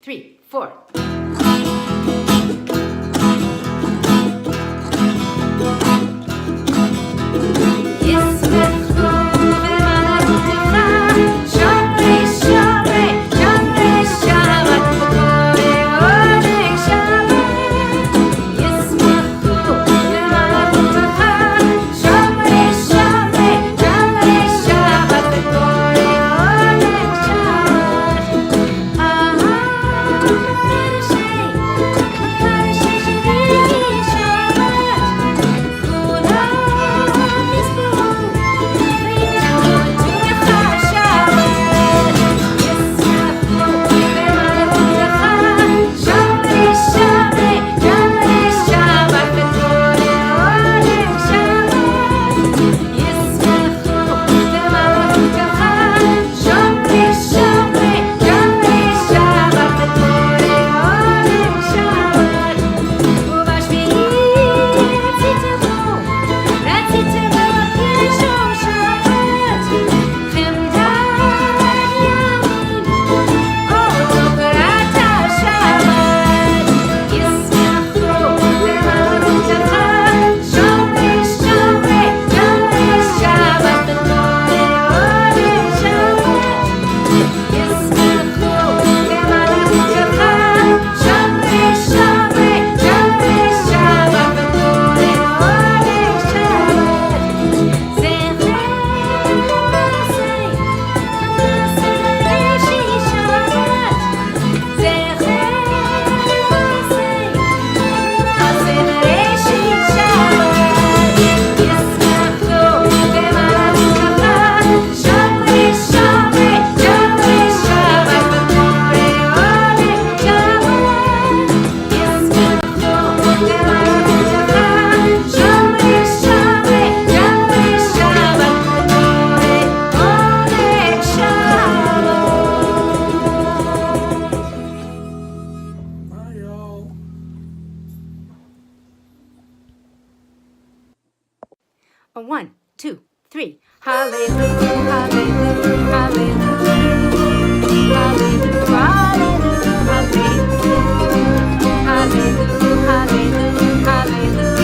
3, 4. A 1, 2, 3. Hallelujah, hallelujah, hallelujah, hallelujah, hallelujah, hallelujah, hallelujah, hallelujah, hallelujah, hallelujah.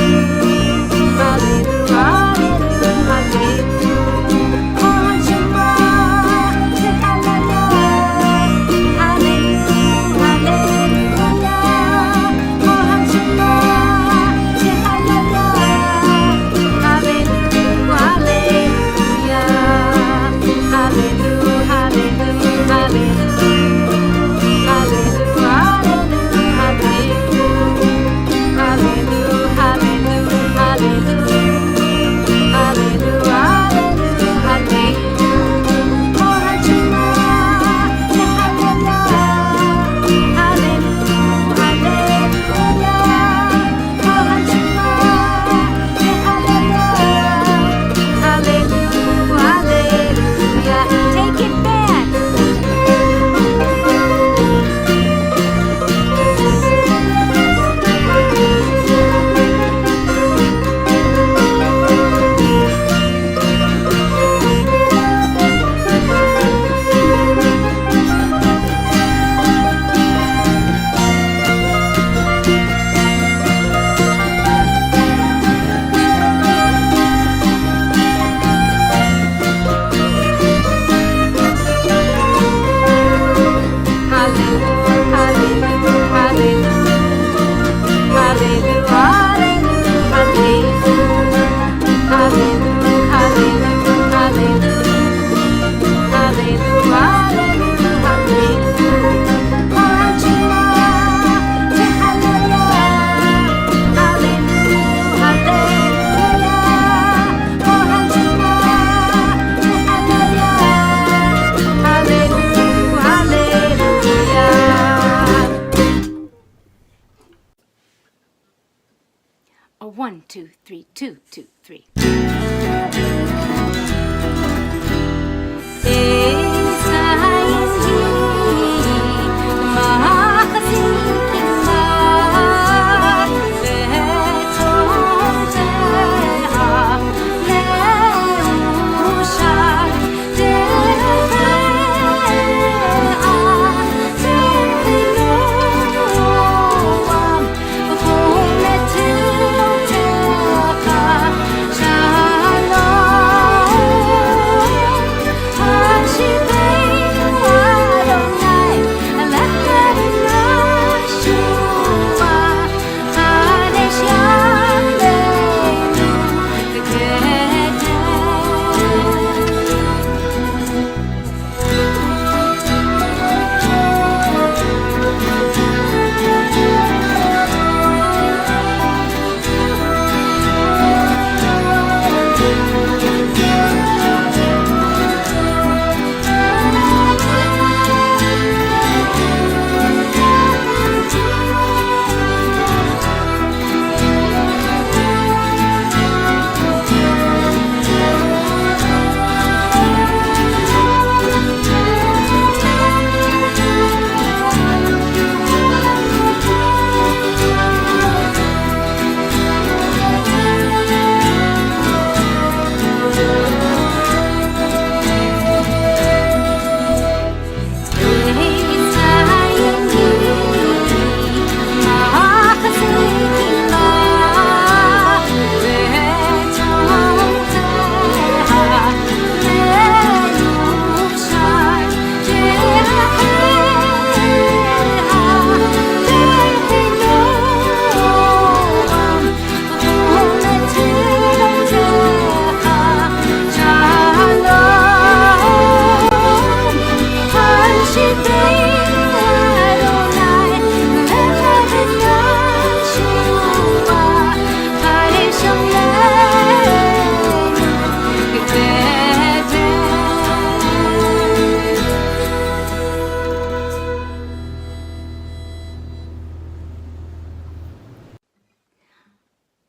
A 1, 2, 3, 2, 2, 3. Oh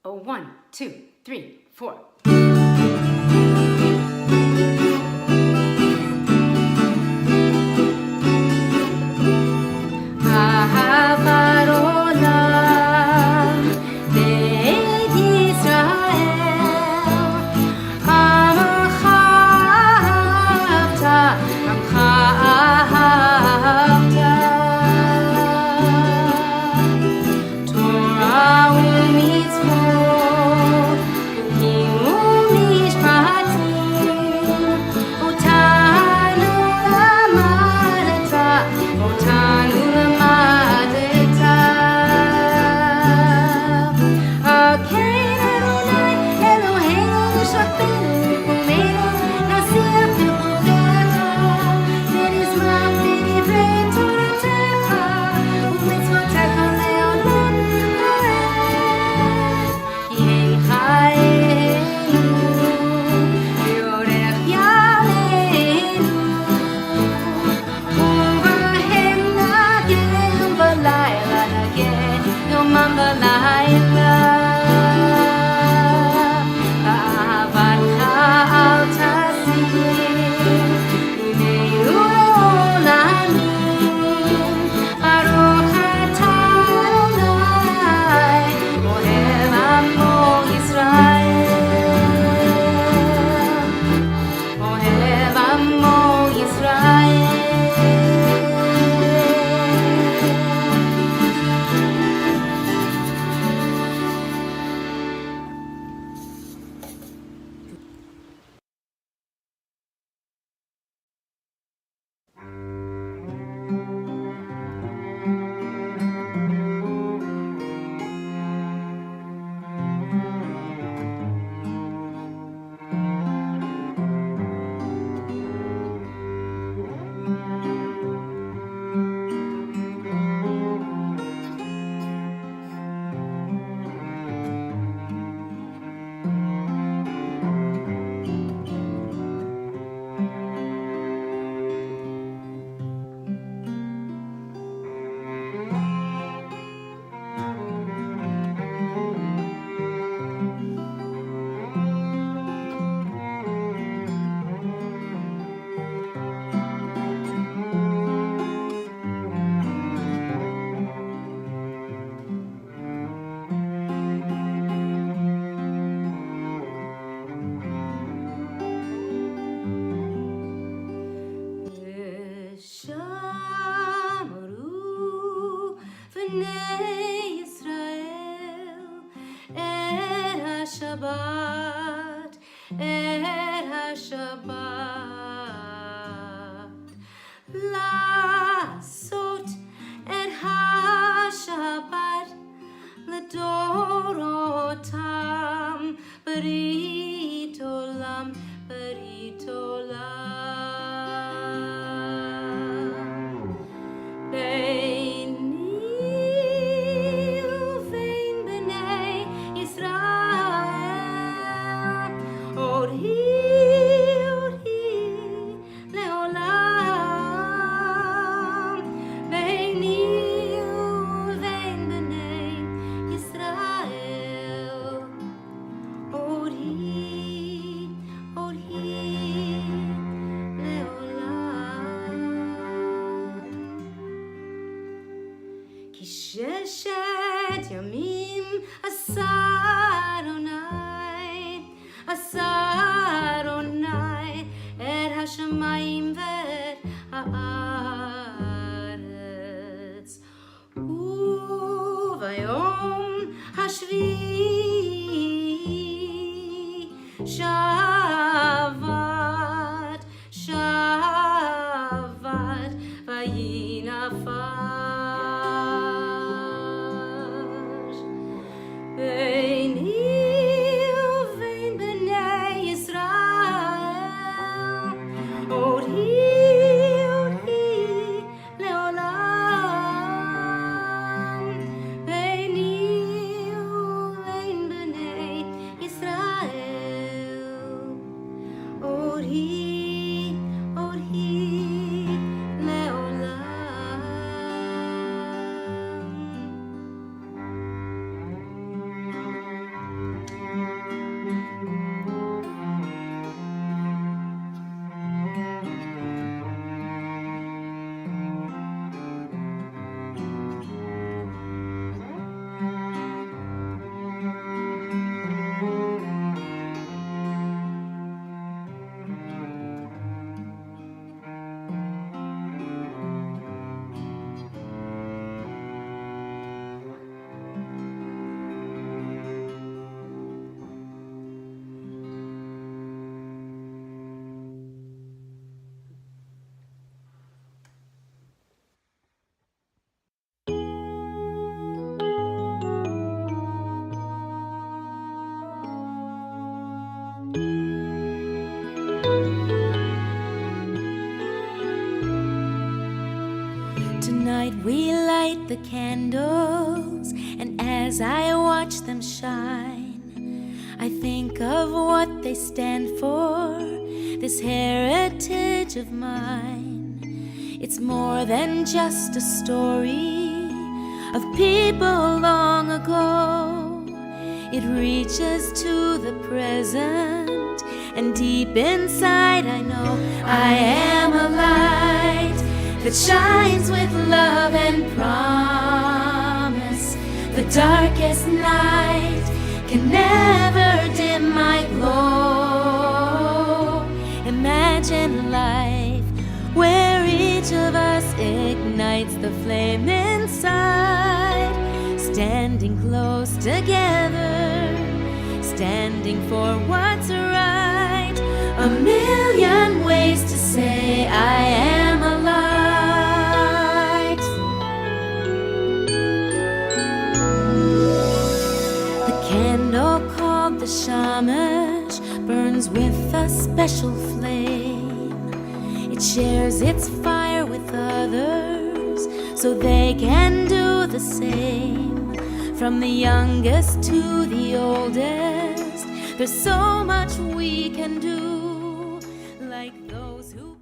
A 1, 2, 3, 4. לעשות את השבת לדורותם ברית עולם, ברית עולם. ביני ובין בני ישראל עוד היא לעולם. ביני ובין בני ישראל עוד היא לעולם. כי ששת ימים עשה אדוני את השמיים ואת הארץ, וביום השביעי שבת וינפש. light the candles, and as I watch them shine, I think of what they stand for, this heritage of mine. It's more than just a story of people long ago. It reaches to the present, and deep inside I know I am a light that shines with love and promise. The darkest night can never dim my glow. Imagine life where each of us ignites the flame inside, standing close together, standing for what's right. A million ways to say I am a light. The candle called the shamash burns with a special flame. It shares its fire with others so they can do the same. From the youngest to the oldest, there's so much we can do, like those who can.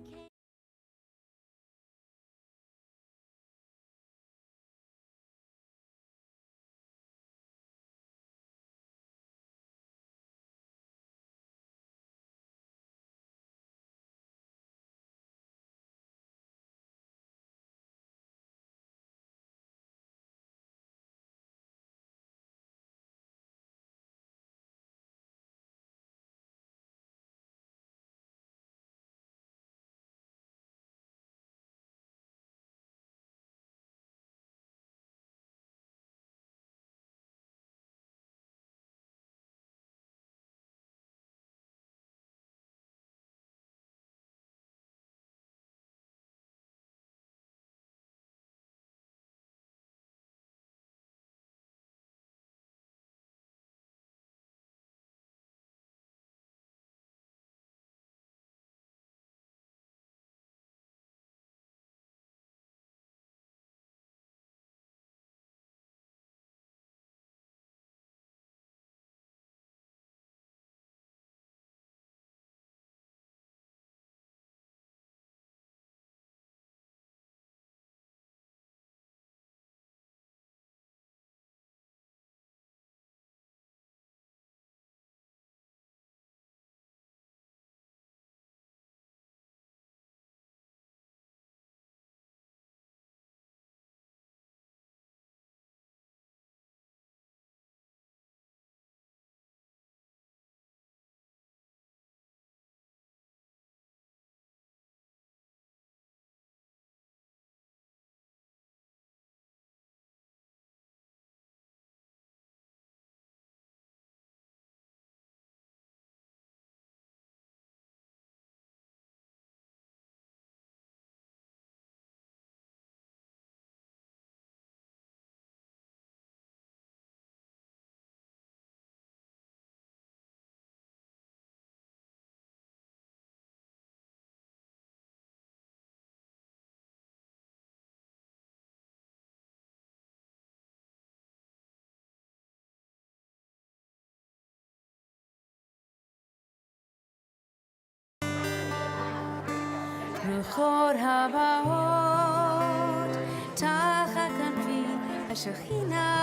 ברוכות הבאות תחת כנפי השכינה,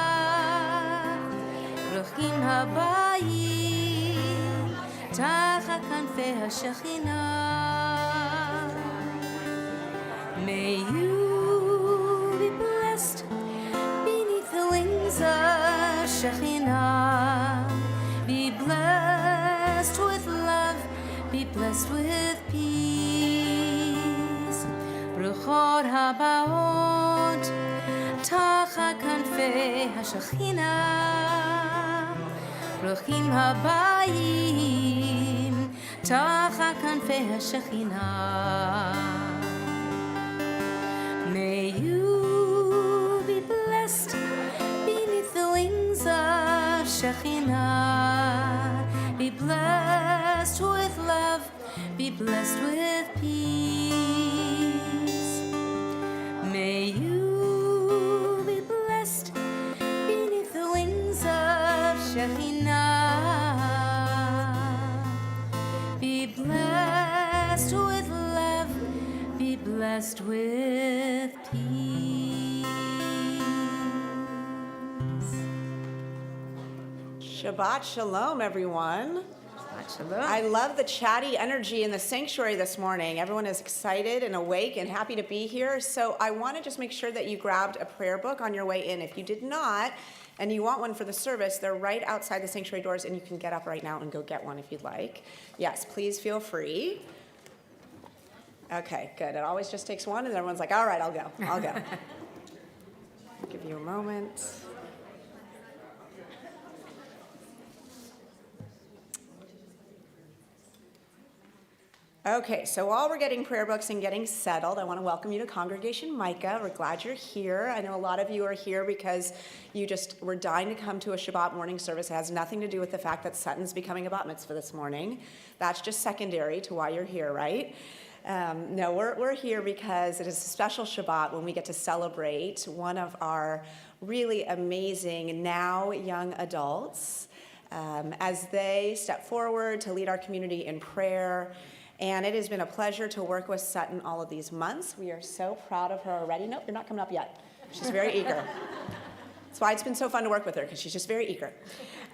ברוכים הבאים תחת כנפי השכינה. May you be blessed beneath the wings of Shekhinah. Be blessed with love, be blessed with peace. ברוכות הבאות תחת כנפי השכינה, ברוכים הבאים תחת כנפי השכינה. May you be blessed beneath the wings of Shekhinah. Be blessed with love, be blessed with peace. May you be Shekhinah. Be blessed with love, be blessed with peace. Shabbat Shalom, everyone. Shalom. I love the chatty energy in the sanctuary this morning. Everyone is excited and awake and happy to be here. So I want to just make sure that you grabbed a prayer book on your way in. If you did not, and you want one for the service, they're right outside the sanctuary doors, and you can get up right now and go get one if you'd like. Yes, please feel free. Okay, good. It always just takes one, and everyone's like, all right, I'll go. Give you a moment. Okay, so while we're getting prayer books and getting settled, I want to welcome you to Congregation Micah. We're glad you're here. I know a lot of you are here because you just were dying to come to a Shabbat morning service. It has nothing to do with the fact that Sutton's becoming a bat mitzvah this morning. That's just secondary to why you're here, right? No, we're here because it is a special Shabbat when we get to celebrate one of our really amazing now young adults as they step forward to lead our community in prayer. And it has been a pleasure to work with Sutton all of these months. We are so proud of her already. Nope, you're not coming up yet. She's very eager. That's why it's been so fun to work with her, because she's just very eager.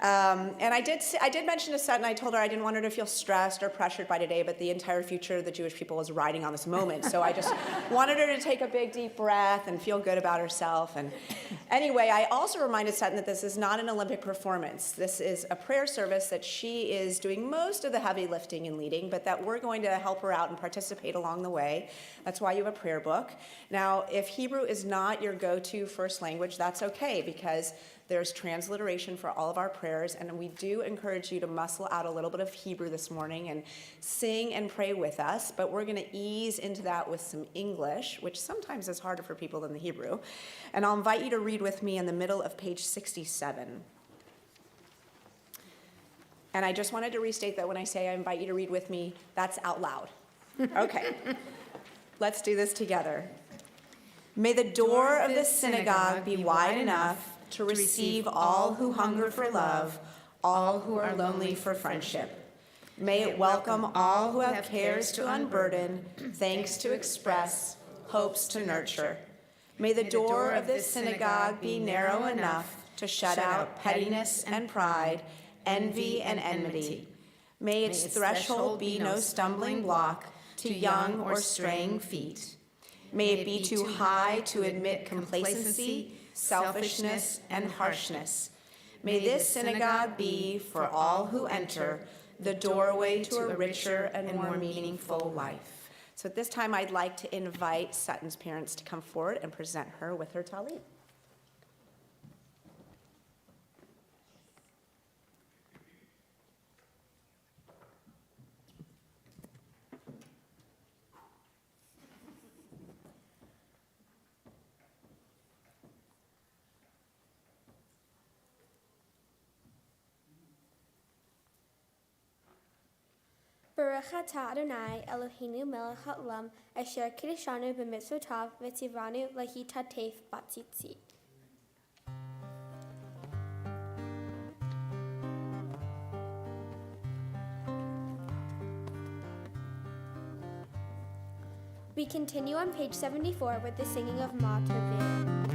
And I did mention to Sutton, I told her I didn't want her to feel stressed or pressured by today, but the entire future of the Jewish people was riding on this moment. So I just wanted her to take a big, deep breath and feel good about herself. And anyway, I also reminded Sutton that this is not an Olympic performance. This is a prayer service that she is doing most of the heavy lifting and leading, but that we're going to help her out and participate along the way. That's why you have a prayer book. Now, if Hebrew is not your go-to first language, that's okay, because there's transliteration for all of our prayers, and we do encourage you to muscle out a little bit of Hebrew this morning and sing and pray with us, but we're going to ease into that with some English, which sometimes is harder for people than the Hebrew. And I'll invite you to read with me in the middle of page 67. And I just wanted to restate that when I say I invite you to read with me, that's out loud. Okay, let's do this together. May the door of the synagogue be wide enough to receive all who hunger for love, all who are lonely for friendship. May it welcome all who have cares to unburden, thanks to express, hopes to nurture. May the door of this synagogue be narrow enough to shut out pettiness and pride, envy and enmity. May its threshold be no stumbling block to young or straying feet. May it be too high to admit complacency, selfishness, and harshness. May this synagogue be, for all who enter, the doorway to a richer and more meaningful life. So at this time, I'd like to invite Sutton's parents to come forward and present her with her talit. Baruch atah Adonai Eloheinu melech haolam asher kiddushanu b'mitzvotav v'tzivanu lahitatef batzitzi. We continue on page 74 with the singing of Ma Tovim.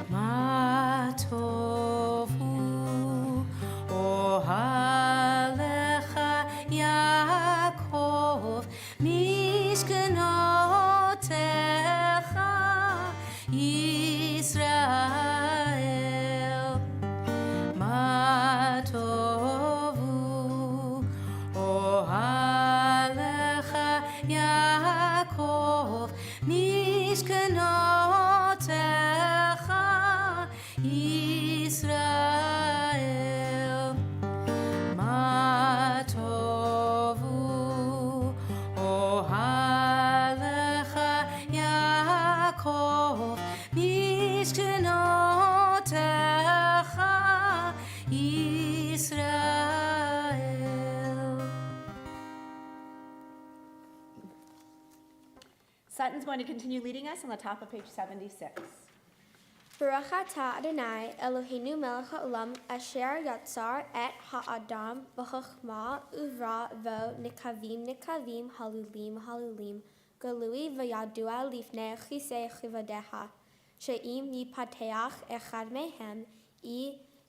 Ma tovu ohalecha Yaakov mishkenotecha Yisrael. Ma tovu ohalecha Yaakov mishkenotecha Yisrael. Ma tovu ohalecha Yaakov mishkenotecha Yisrael. Sutton's going to continue leading us on the top of page 76. Baruch atah Adonai Eloheinu melech haolam asher yatzar et ha'adam b'chokhmah uvra vo nikavim halulim galui v'yadua lifnei chisei chivadeha she'im yipateach echad mehem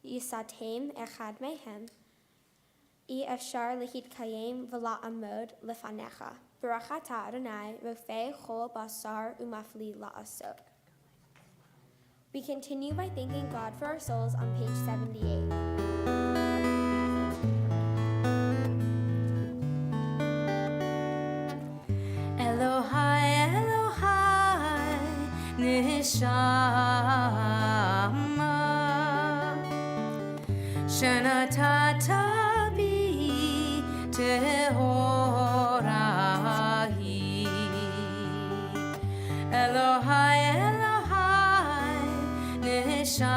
yisatem echad mehem אפשר להתקיים ולעמוד לפניך. ברוך אתה אדוני רופא כל בשר ומפליא לעשות. We continue by thanking God for our souls on page 78. Elohai, Elohai, neshama, shenatata bi tehorahi. Elohai, Elohai, neshama,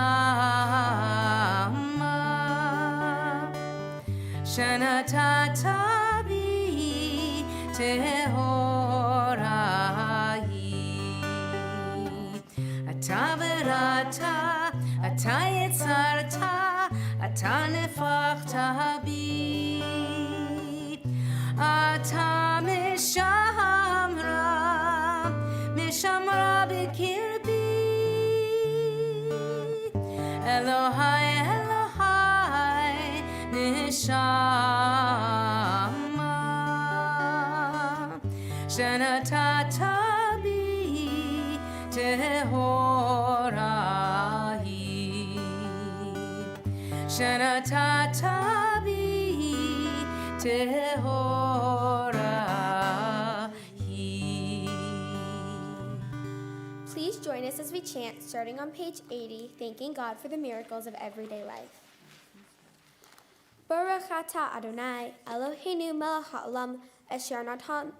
shenatata bi tehorahi. Ata berata, ata yetzarta, ata nefachta bi. Ata mishamra b'kirbi. Elohai, Elohai, neshama, shenatata bi tehorahi, shenatata bi tehorahi. Please join us as we chant, starting on page 80, thanking God for the miracles of everyday life. Baruch atah Adonai Eloheinu melech haolam asher natan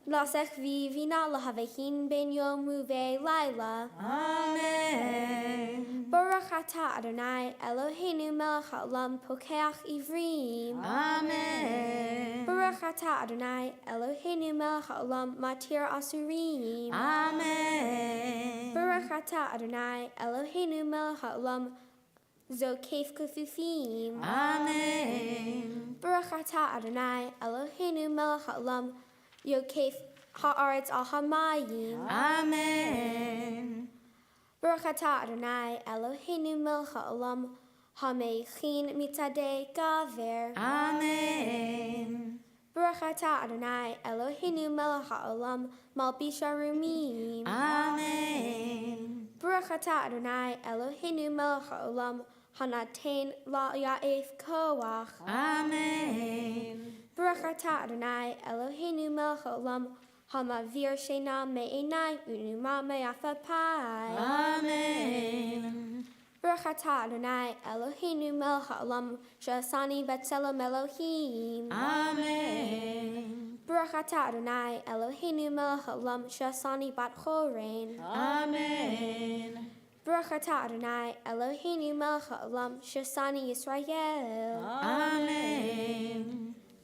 lasech vivina lahavehin ben yom uvelayla. Amen. Baruch atah Adonai Eloheinu melech haolam pokeach ivrim. Amen. Baruch atah Adonai Eloheinu melech haolam matir asurim. Amen. Baruch atah Adonai Eloheinu melech haolam zokef kufufim. Amen. Baruch atah Adonai Eloheinu melech haolam yokef haaretz al hamayim. Amen. Baruch atah Adonai Eloheinu melech haolam hamechin mitzadei gaver. Amen. Baruch atah Adonai Eloheinu melech haolam malbish harumim. Amen. Baruch atah Adonai Eloheinu melech haolam hanaten la ya'ef koach. Amen. Baruch atah Adonai Eloheinu melech haolam hamavir sheina me'enai unuma me'afapai. Amen. Baruch atah Adonai Eloheinu melech haolam she'asani b'tselem Elohim. Amen. Baruch atah Adonai Eloheinu melech haolam she'asani bat chorein. Amen. Baruch atah Adonai Eloheinu melech haolam she'asani Yisrael. Amen.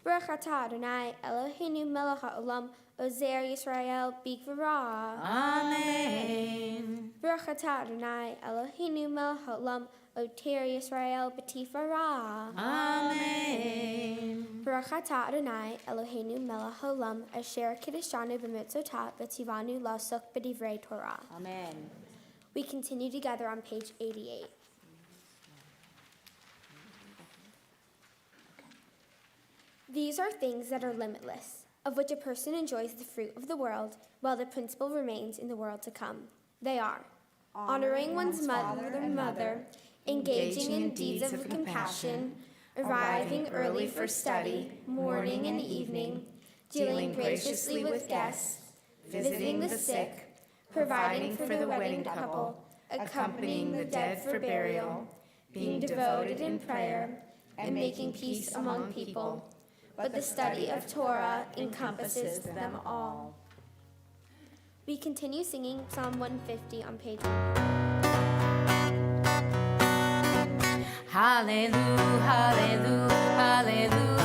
Baruch atah Adonai Eloheinu melech haolam ozer Yisrael bigvara. Amen. Baruch atah Adonai Eloheinu melech haolam oter Yisrael b'tifara. Amen. Baruch atah Adonai Eloheinu melech haolam asher kiddushanu b'mitzvotav v'tzivanu la'asok b'divrei Torah. Amen. We continue together on page 88. These are things that are limitless, of which a person enjoys the fruit of the world, while the principle remains in the world to come. They are honoring one's mother and mother, engaging in deeds of compassion, arriving early for study, morning and evening, dealing graciously with guests, visiting the sick, providing for the wedding couple, accompanying the dead for burial, being devoted in prayer, and making peace among people. But the study of Torah encompasses them all. We continue singing Psalm 150 on page 1. Hallelujah, hallelujah, hallelujah,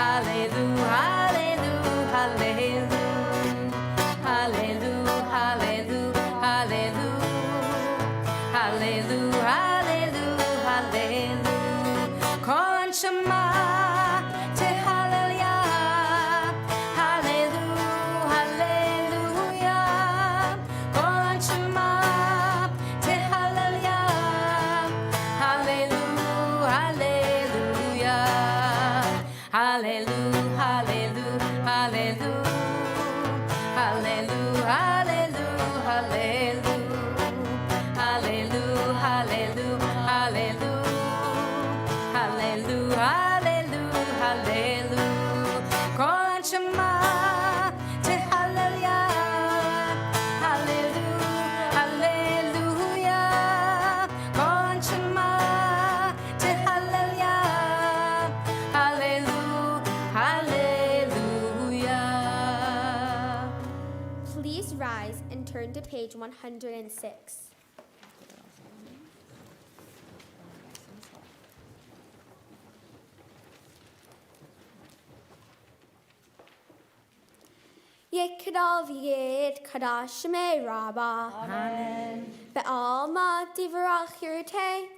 hallelujah, hallelujah, hallelujah, hallelujah, hallelujah, Hallelujah, hallelujah, hallelujah. Kol Shema Tehallelujah. Hallelujah, hallelujah. Kol Shema Tehallelujah. Hallelujah, hallelujah. Hallelujah, hallelujah, hallelujah. Hallelujah, hallelujah, hallelujah. Hallelujah, hallelujah, hallelujah. Hallelujah, hallelujah, hallelujah. Kol Shema Tehallelujah. Hallelujah, hallelujah. Kol Shema Tehallelujah. Hallelujah, hallelujah. Please rise and turn to page 106. Yekadal v'yed kadash shemei rabba. Amen. Be'alma divrach yirte,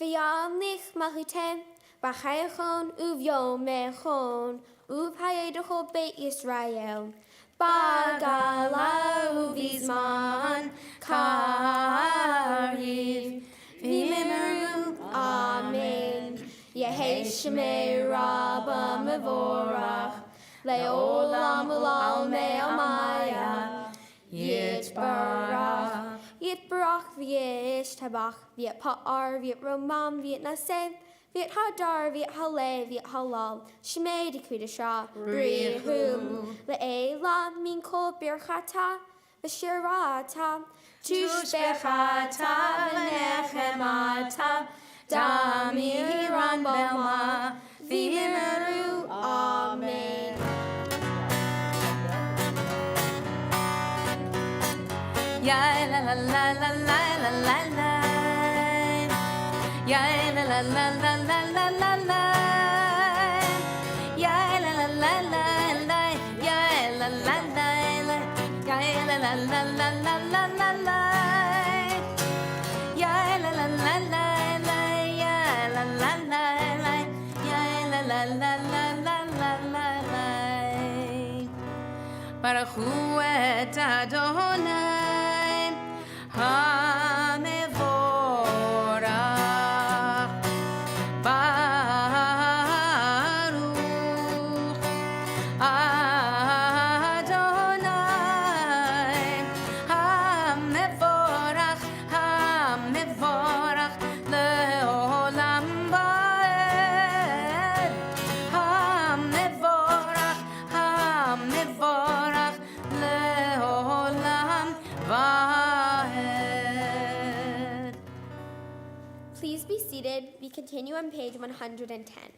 v'yamlich malchite, b'chayachon uvyom mechon, uphayeducho beit Yisrael. Bagala uvizman kariv, v'mimeru, amen. Yehei shemei rabba mevorach, le'olam u'lal me'amaya. Yitbarach, Yitbarach v'yishtabach, v'yitpa'ar, v'yitromam, v'yitnaseh, v'yithadar, v'yithaleh, v'yithalal, shmei d'kvidasha, brihu, le'ela min kol birchata, v'shirata, tushbechata, v'nechemata, damiran b'ma, v'mimeru, amen. Ya la la la la la la la la. Ya la la la la la la la la. Ya la la la la la. Ya la la la la. Ya la la la la la la la la. Ya la la la la la. Ya la la la la. Ya la la la la la la la la. Baruch Hu et Adonai. Hamevorach Baruch Adonai. Hamevorach, Hamevorach leolam vaed. Hamevorach, Hamevorach leolam vaed. Please be seated. We continue on page 110.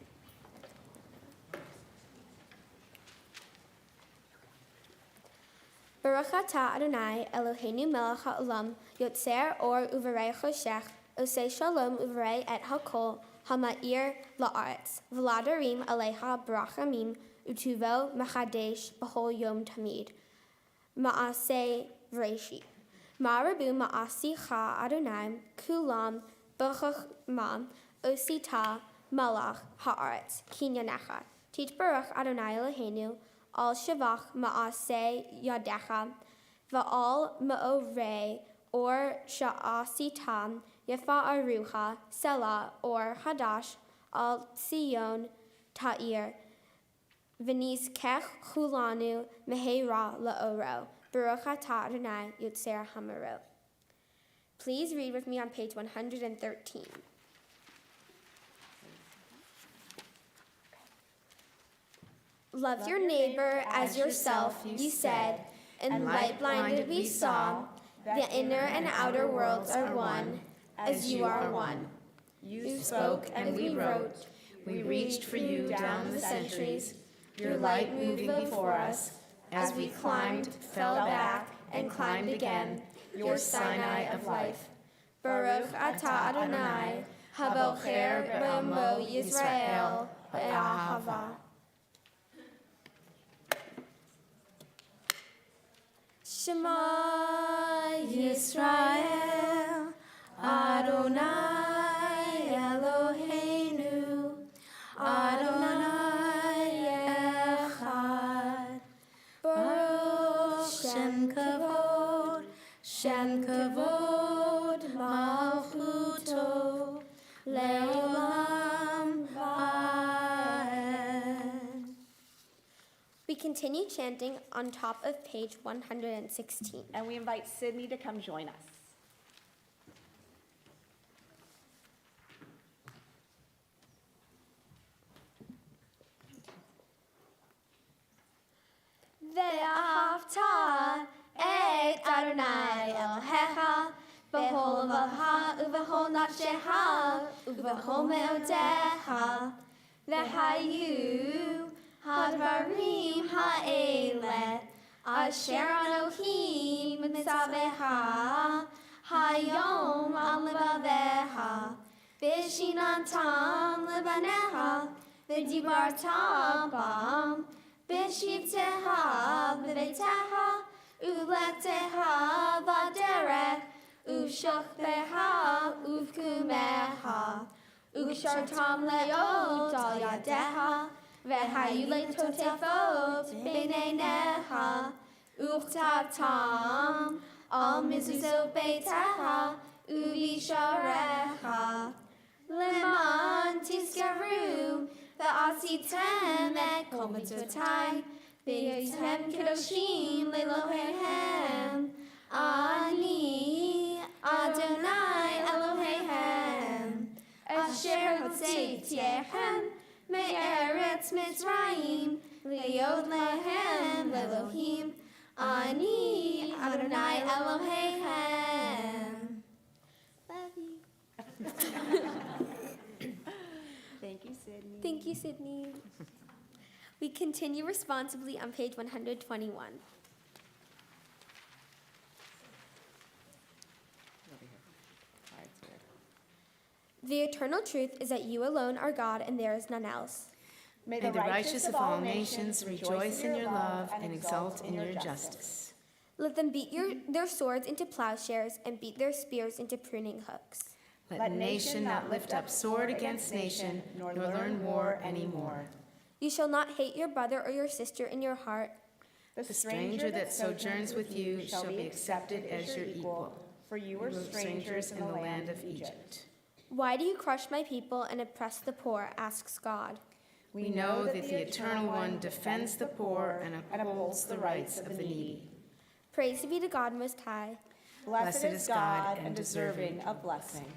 Baruch atah Adonai Eloheinu melech ha'olam yotzer or uvarei choshech osei shalom uvarei et hakol hama'ir la'aretz v'ladarim aleha barachamim utuvo mechadesh b'chol yom tamid ma'aseh v'reishi ma'arabu ma'asi cha Adonai kulam b'chachma osita malach ha'aretz kinyanecha titbarach Adonai Eloheinu al shavach ma'aseh yadecha va'al ma'orei or sha'asitam yafa arucha selah or hadash al Sion ta'ir v'nizkech chulanu meheira la'oro baruch atah Adonai yotzer hamaro. Please read with me on page 113. Love your neighbor as yourself, you said, and light-blinded we saw. The inner and outer worlds are one, as you are one. You spoke and we wrote. We reached for you down the centuries. Your light moving before us. As we climbed, fell back, and climbed again. Your Sinai of life. Baruch atah Adonai, habocher b'amo Yisrael be'ahava. Shema Yisrael, Adonai Adonai Eloheinu, Adonai Echad. Baruch Shem Kavod, Shem Kavod Malchuto, Leolam Vaed. We continue chanting on top of page 116. And we invite Sydney to come join us. Ve'ahavta et Adonai Elohecha b'chol levavecha u'b'chol nafshecha u'b'chol me'odecha v'hayu hadvarim ha'ele asher Elohim mitzavecha hayom al levavecha v'shinantam levanecha v'dibartam bam B'shivteha b'beiteha u'leteha v'derech u'shochteha u'vkumeha u'shartam le'od al yadeha v'hayu le'totefot b'neineha u'chtatam al mizuzot beiteha u'visharecha leman tizkaru V'asitem et kol mitzvotai, v'yitem kedoshim le'Eloheichem. Ani Adonai Eloheihem, asher hotzeitechem me'eretz Mitzrayim, le'yod lehem le'Elohim. Ani Adonai Eloheihem. Love you. Thank you, Sydney. Thank you, Sydney. We continue responsibly on page 121. The eternal truth is that you alone are God and there is none else. May the righteous of all nations rejoice in your love and exult in your justice. Let them beat their swords into plowshares and beat their spears into pruning hooks. Let nation not lift up sword against nation, nor learn war anymore. You shall not hate your brother or your sister in your heart. The stranger that sojourns with you shall be accepted as your equal, for you were strangers in the land of Egypt. Why do you crush my people and oppress the poor, asks God. We know that the Eternal One defends the poor and upholds the rights of the needy. Praise be to God Most High. Blessed is God and deserving of blessing.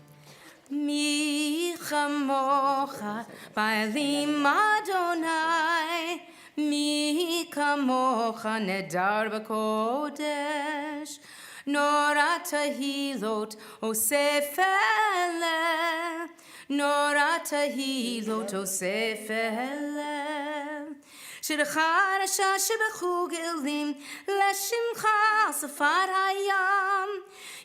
Mi chamocha ba'elim Adonai, mi kamocha nedar b'kodesh, nora tahilot osef ele, nora tahilot osef ele. Shircha rasha shebechug elim, leshimcha safar hayam,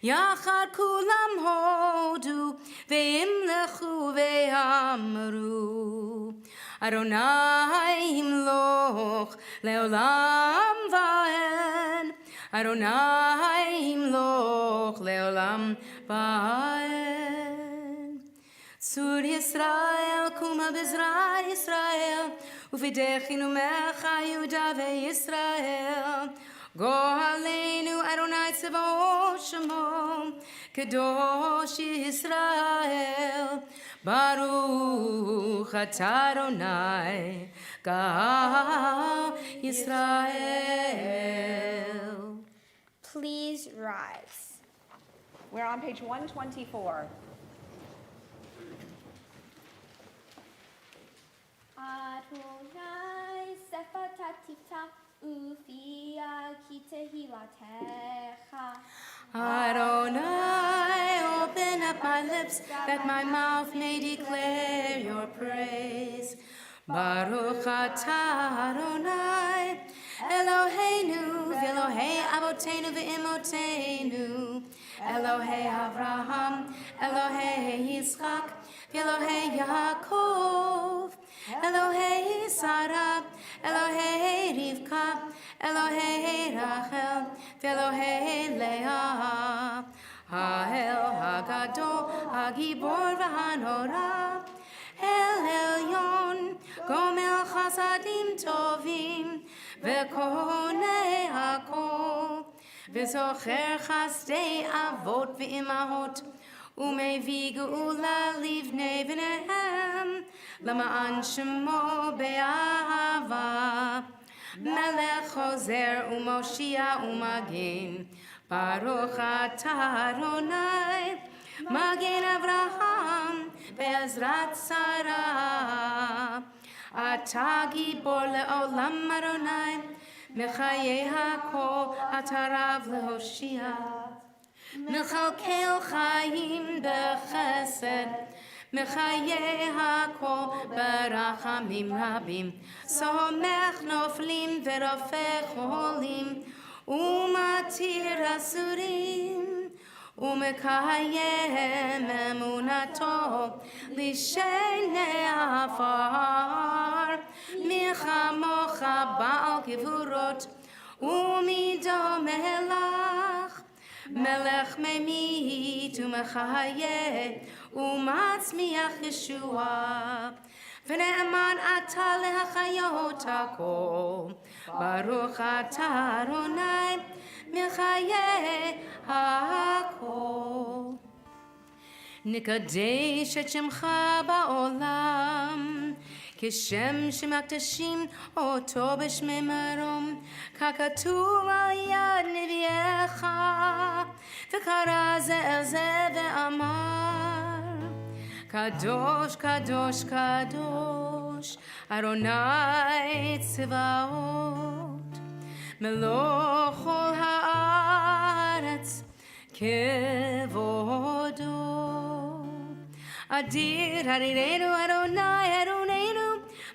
yachar kulam hodu, ve'imlechu ve'amru. Adonai himloch leolam va'ed, Adonai himloch leolam va'ed. Tzur Yisrael, kuma b'zra Yisrael, Ufidechinu mecha Yehuda ve'Yisrael. Go aleinu Adonai tzeva'ot shemo, Kadosh Yisrael. Baruch atah Adonai, Gal Yisrael. Please rise. We're on page 124. Adonai sefatatita ufia kitehilatecha. Adonai, open up my lips that my mouth may declare your praise. Baruch atah Adonai, Eloheinu, v'Elohei Avotenu v'Imotenu, Elohei Avraham, Elohei Yitzchak, v'Elohei Yaakov, Elohei Sarah, Elohei Rivka, Elohei Rachel, v'Elohei Leah. Ha'el Hagadol הגיבור והנורא, אל עליון, גומל חסדים טובים, וקונה הכל, וזוכר חסדי אבות ואימהות, ומביא גאולה לבני בניהם, למען שמו באהבה. מלך חוזר ומושיע ומגן, ברוך אתה אדוני, מגן אברהם בעזרת שרה. אתה גיבור לעולם אדוני, מחיי הכל אתה רב להושיע. מכלכל חיים בחסד, מחיי הכל ברחמים רבים. סומך נופלים ורופא חולים, ומתיר אסורים, ומקיים אמונתו לשני עפר. מי כמוך בעל גבורות, ומי דומה לך? מלך ממית ומחיה, ומצמיח ישועה. ונאמן אתה להחיות הכל, ברוך אתה אדוני, מחיי הכל. נקדש את שמך בעולם, כשם שמקדשים אותו בשמי מרום, ככתוב על יד נביאך, וקרא זה אל זה ואמר, קדוש קדוש קדוש אדוני צבאות, מלוך כל הארץ כבודו. אדיר אדירנו אדוני אדוננו,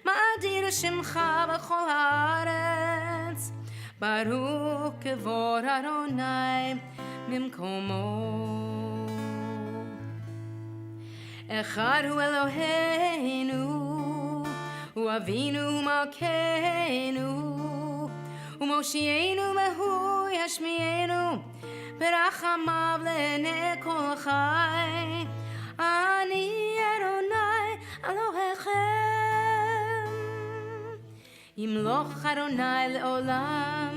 מה אדיר שמך בכל הארץ, ברוך כבוד אדוני ממקומו. אחד הוא אלוהינו, הוא אבינו מלכנו, ומושיענו והוא ישמיענו, ברחמיו לעיני כל חי. אני אדוני אלוהיכם, ימלוך אדוני לעולם,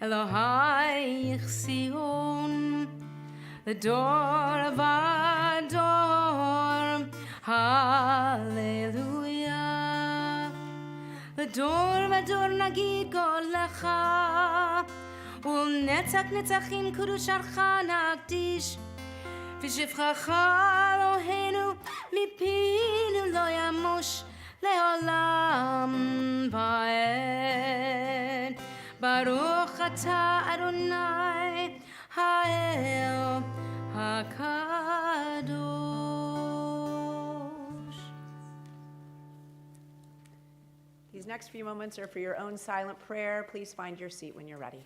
אלוהי ציון, לדור ודור, הללויה. לדור ודור נגיד גודלך, ולנצח נצחים קדושתך נקדיש, ושבחך אלוהינו מפינו לא ימוש לעולם ועד. ברוך אתה אדוני האל הקדוש. These next few moments are for your own silent prayer. Please find your seat when you're ready.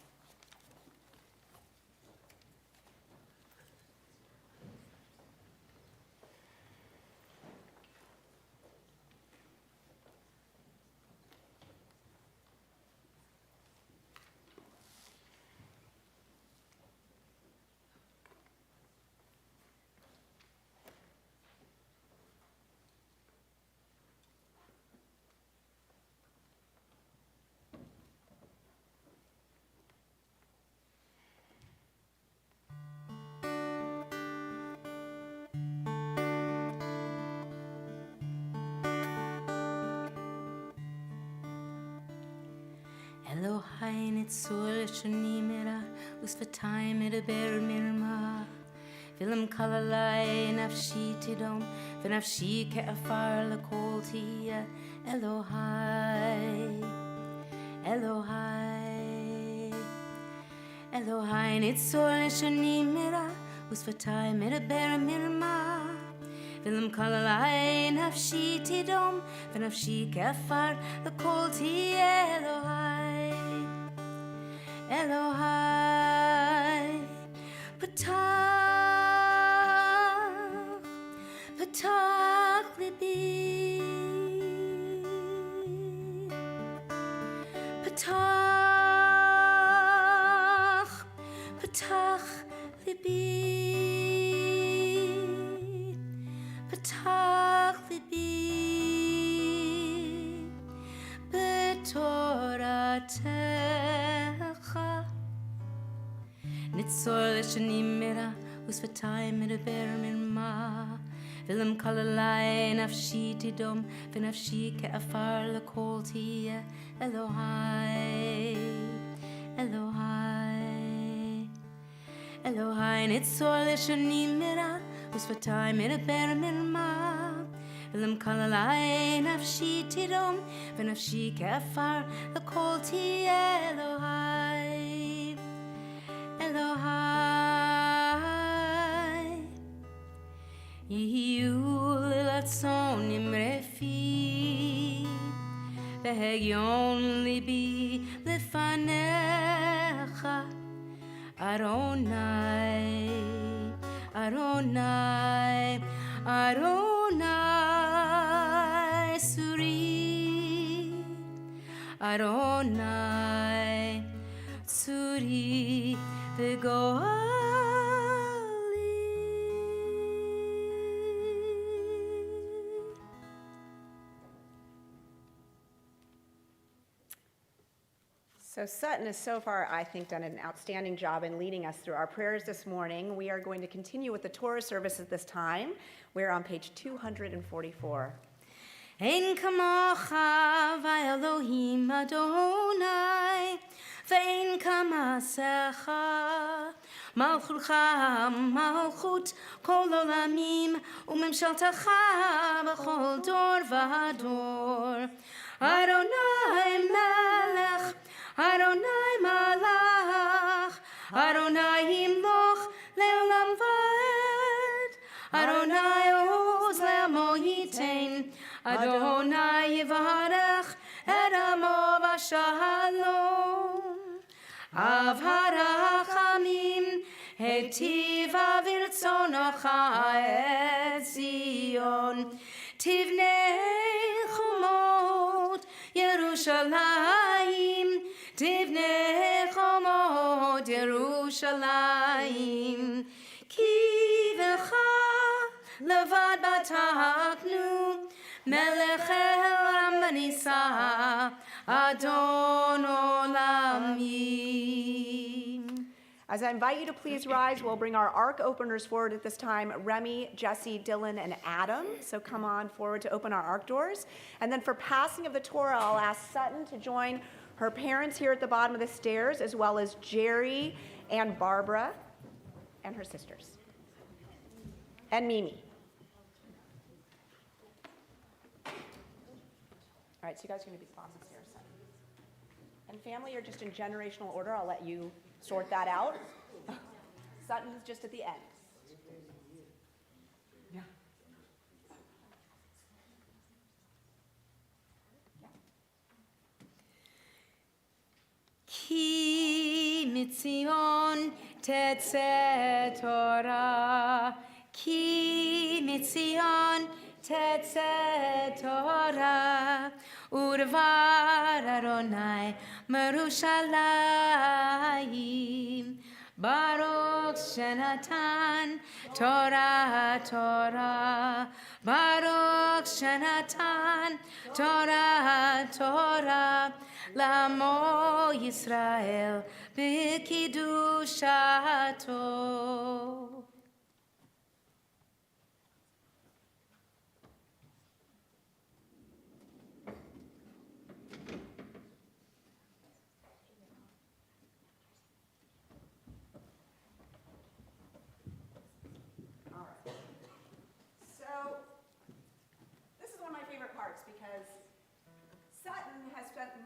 Elohai nitzur shani mira, usvatay medaber mirma. Vilam kalalai nafshi tidom, v'nafshi ke'afar l'kol tiya. Elohai, Elohai, Elohai nitzur shani mira, usvatay medaber mirma. Vilam kalalai nafshi tidom, v'nafshi ke'afar l'kol tiya. Elohai, Elohai, Patach libi, Patach libi, פתח ליבי בתורתך ניצור לשנים מרע ושפתיים מדבר מרמה ולמקל עלי נפשי תדום ונפשי כעפר לכל תהיה אלוהי אלוהי אלוהי ניצור לשנים מרע ושפתיים מדבר מרמה ולמקל עלי נפשי תדום ונפשי כעפר לכל תהיה אלוהי אלוהי יהיו לרצון אמרפי והגיון ליבי לפניך אדוני אדוני אדוני סורי אדוני סורי וגואלי So Sutton has so far, I think, done an outstanding job in leading us through our prayers this morning. We are going to continue with the Torah service at this time. We're on page 244. אין כמוך ואלוהים אדוני ואין כמעשיך מלכותך מלכות כל עולמים וממשלתך בכל דור ודור אדוני מלך אדוני מלך אדוני ימלוך לעולם ועד אדוני עוז לעמו ייתן אדוני יברך את עמו בשלום אב הרחמים היטיבה ברצונך את ציון תבנה חומות ירושלים תבנה חומות ירושלים כי בך לבד בטחנו מלך העולם ונישא אדון עולמים. As I invite you to please rise, we'll bring our ark openers forward at this time, Remy, Jesse, Dylan, and Adam. So come on forward to open our ark doors. And then for passing of the Torah, I'll ask Sutton to join her parents here at the bottom of the stairs, as well as Jerry and Barbara and her sisters. And Mimi. All right, so you guys are going to be passing stairs, Sutton. And family are just in generational order. I'll let you sort that out. Sutton's just at the end. Yeah. כי מציון תצא תורה, כי מציון תצא תורה, ודבר אדוני מירושלים. ברוך שנתן תורה תורה, ברוך שנתן תורה תורה, לעמו ישראל בקדושתו.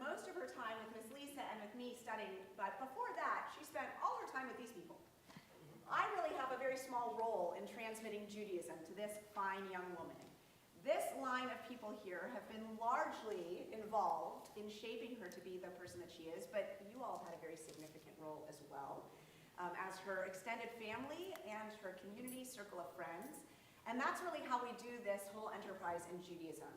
Most of her time with Miss Lisa and with me studying, but before that, she spent all her time with these people. I really have a very small role in transmitting Judaism to this fine young woman. This line of people here have been largely involved in shaping her to be the person that she is, but you all have had a very significant role as well, as her extended family and her community circle of friends. And that's really how we do this whole enterprise in Judaism.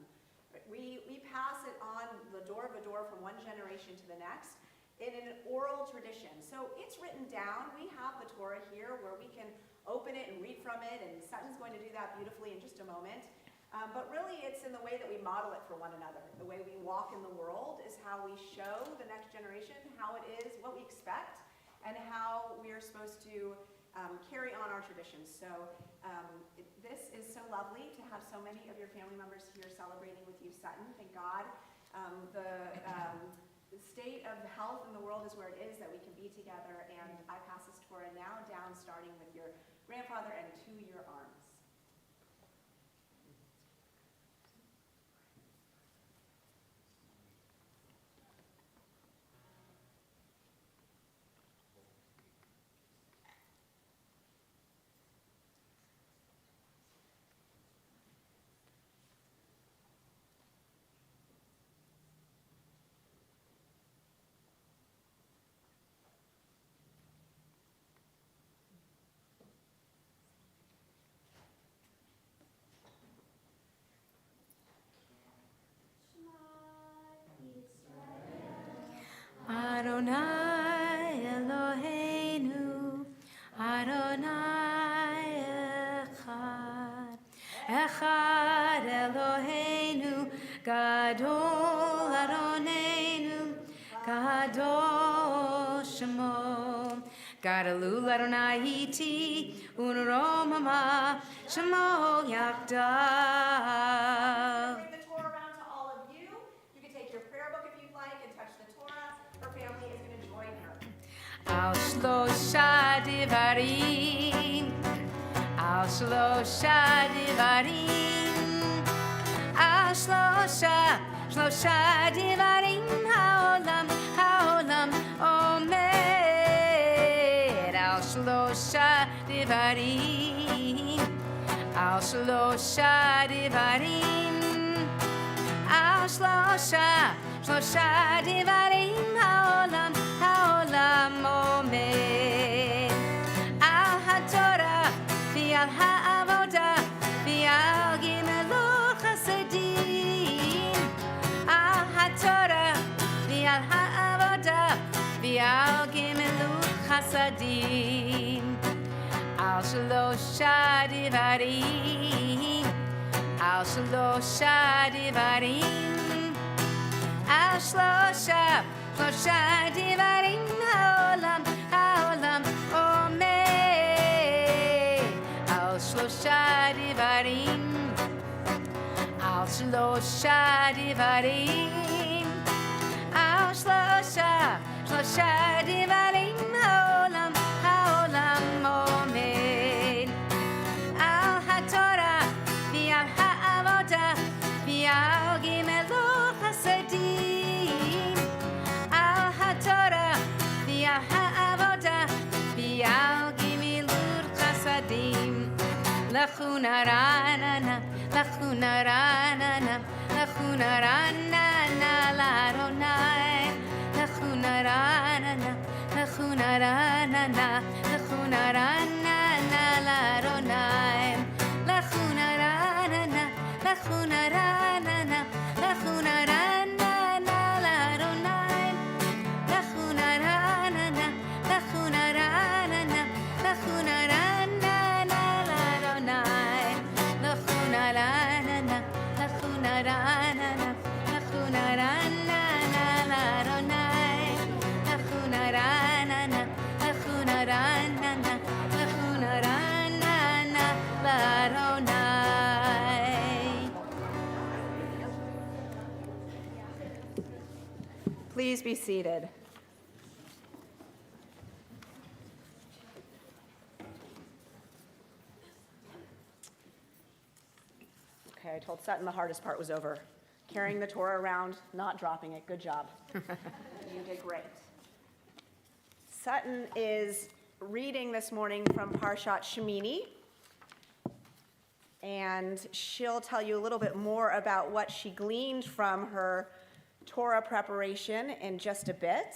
We pass it on the door from one generation to the next. in an oral tradition. So it's written down. We have the Torah here where we can open it and read from it, and Sutton's going to do that beautifully in just a moment. But really it's in the way that we model it for one another. The way we walk in the world is how we show the next generation how it is, what we expect, and how we are supposed to carry on our traditions. So this is so lovely to have so many of your family members here celebrating with you, Sutton. Thank God. The state of health in the world is where it is, that we can be together. And I pass this Torah now down, starting with your grandfather and to your arms. Adonai Eloheinu, Adonai Echad, Echad Eloheinu, Gadol Adonenu, Gadol Shemo, Gadalu Adonai Iti, Unromama, Shemo Yakdav. Bring the Torah around to all of you. You can take your prayer book if you'd like and touch the Torah. Her family is going to join her. Al Shlosha Devarim, Al Shlosha Devarim, Al Shlosha Devarim, Haolam Omed, Al Shlosha Devarim, Al Shlosha Devarim, Al Shlosha Devarim, Haolam Omed, Al HaTorah v'al HaAvodah v'al Gimelut Chasadim, Al HaTorah v'al HaAvodah v'al Gimelut Chasadim, Al Shlosha Devarim, Al Shlosha Devarim, Al Shlosha Devarim, Haolam Omed, Al Shlosha Devarim, Al Shlosha Devarim, Al Shlosha Devarim, Haolam Omed, Al HaTorah v'al HaAvodah v'al Gimelut Chasadim, Al HaTorah v'al HaAvodah v'al Gimelut Chasadim, Lachuna Ranana, Lachuna Ranana, Lachuna Ranana L'Adonai, Lachuna Ranana, Lachuna Ranana, Lachuna Ranana L'Adonai, Lachuna Ranana, Lachuna Ranana, Lachuna Ranana L'Adonai, Lachuna Ranana, Lachuna Ranana, Lachuna Ranana L'Adonai, Lachuna Ranana, Lachuna Ranana, Lachuna Ranana L'Adonai, Lachuna Ranana, Lachuna Ranana, Lachuna Ranana L'Adonai. Please be seated. Okay, I told Sutton the hardest part was over. Carrying the Torah around, not dropping it. Good job. You did great. Sutton is reading this morning from Parshat Shemini, and she'll tell you a little bit more about what she gleaned from her Torah preparation in just a bit.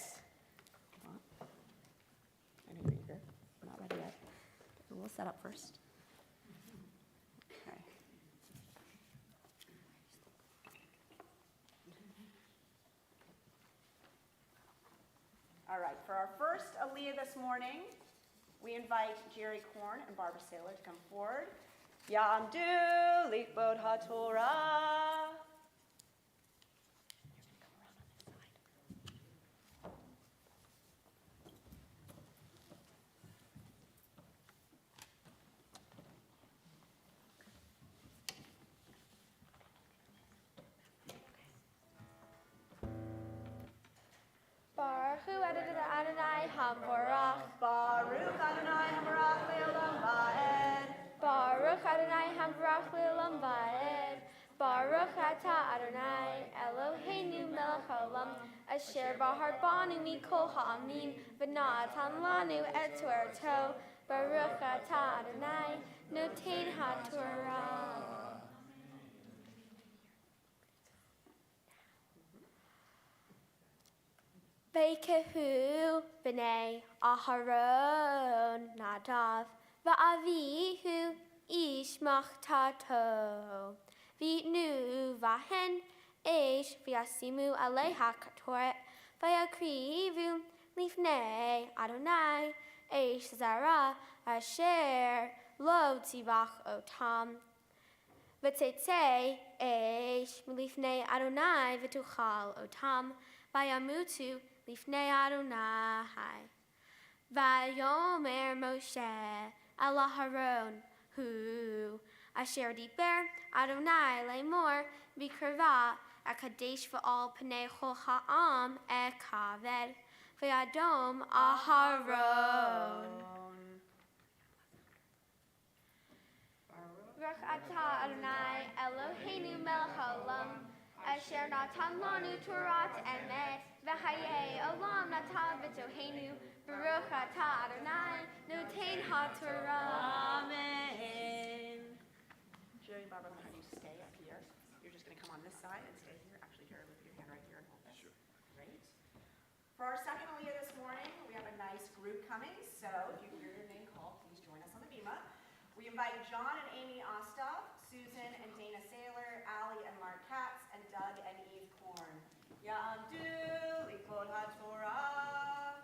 I know you're eager. We're not ready yet. We'll set up first. Okay. All right, for our first aliyah this morning, we invite Jerry Korn and Barbara Saylor to come forward. Yamdu likbod haTorah. Baruch Hu Adonai Hamvorach. Baruch Adonai Hamarach Le'olam Va'ed. Baruch Adonai Hamvorach Le'olam Va'ed. Baruch Atah Adonai Eloheinu Melech Haolam Asher Bahar Banu Mikol Ha'amin V'natan Lanu Et Torah. Baruch Atah Adonai Noten HaTorah. V'ikehu b'nei Aharon Nadav v'avihu ish machtato v'itnu v'hen ish v'yasimu alei ha'katoret v'yakrivu lifnei Adonai ish zara asher lo tzivach otam v'tzetzei ish lifnei Adonai v'tuchal otam v'yamutu Lifnei Adonai. Vayomer Moshe el Aharon hu asher diber Adonai lemor b'krava akadesh v'al pnei chol ha'am ekaved v'yadom Aharon. Baruch atah Adonai Eloheinu melech haolam asher natan lanu Torah emet v'chayei olam natan v'toheinu Baruch atah Adonai noten haTorah. Amen. Jerry and Barbara, I'm going to have you stay up here. You're just going to come on this side and stay here. Actually, Jerry, lift your hand right here and hold it. Sure. Great. For our second aliyah this morning, we have a nice group coming. So if you hear your name called, please join us on the bima. We invite John and Amy Ostov, Susan and Dana Saylor, Allie and Mark Katz, and Doug and Eve Korn. Yamdu likbod haTorah.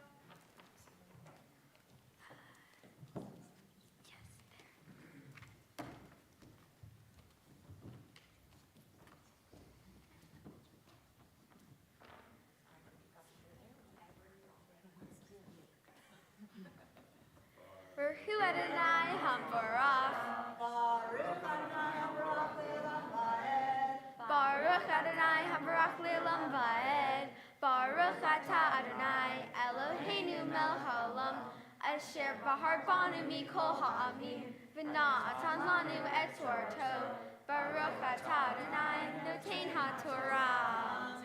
Baruch Hu Adonai Hamvorach. Baruch Adonai Hamarach Le'olam Va'ed. Baruch Adonai Hamvorach Le'olam Va'ed. Baruch Atah Adonai Eloheinu melech haolam asher bahar banu mikol ha'amin v'natan lanu et Torah. Baruch Atah Adonai noten haTorah.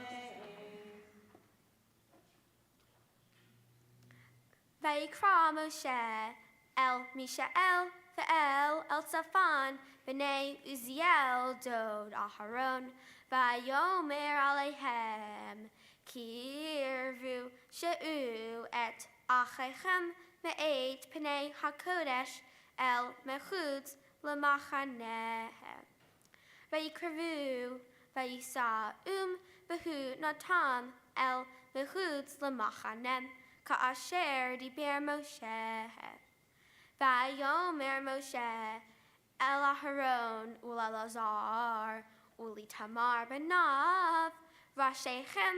Vayikra Moshe el Mishael ve'el el Safan b'nei Uziel dod Aharon vayomer aleihem kirvu she'u et achechem me'et p'nei hakodesh el mechutz l'machanehem vayikrevu vayisa'um behu natam el mechutz l'machanem Ka'asher diber Moshe. Vayomer Moshe el Aharon u'elazar u'litamar b'nav v'ashechem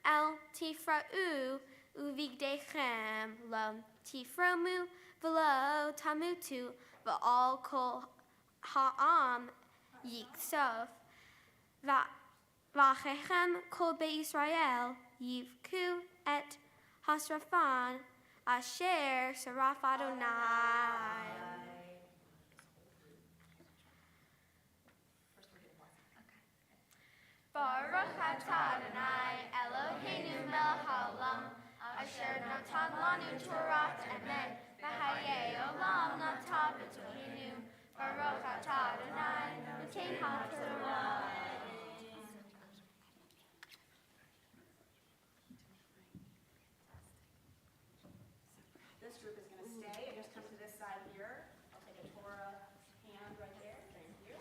el tifra'u uvigdechem lo tifromu v'lo tamutu v'al kol ha'am yiksof v'achechem kol be'Yisrael yivku et Hasrafan asher saraf Adonai. Baruch atah Adonai Eloheinu melech haolam asher natan lanu Torah emet v'chayei olam natan v'toheinu Baruch atah Adonai noten haTorah. This group is going to stay and just come to this side here. I'll take a Torah hand right there. Thank you.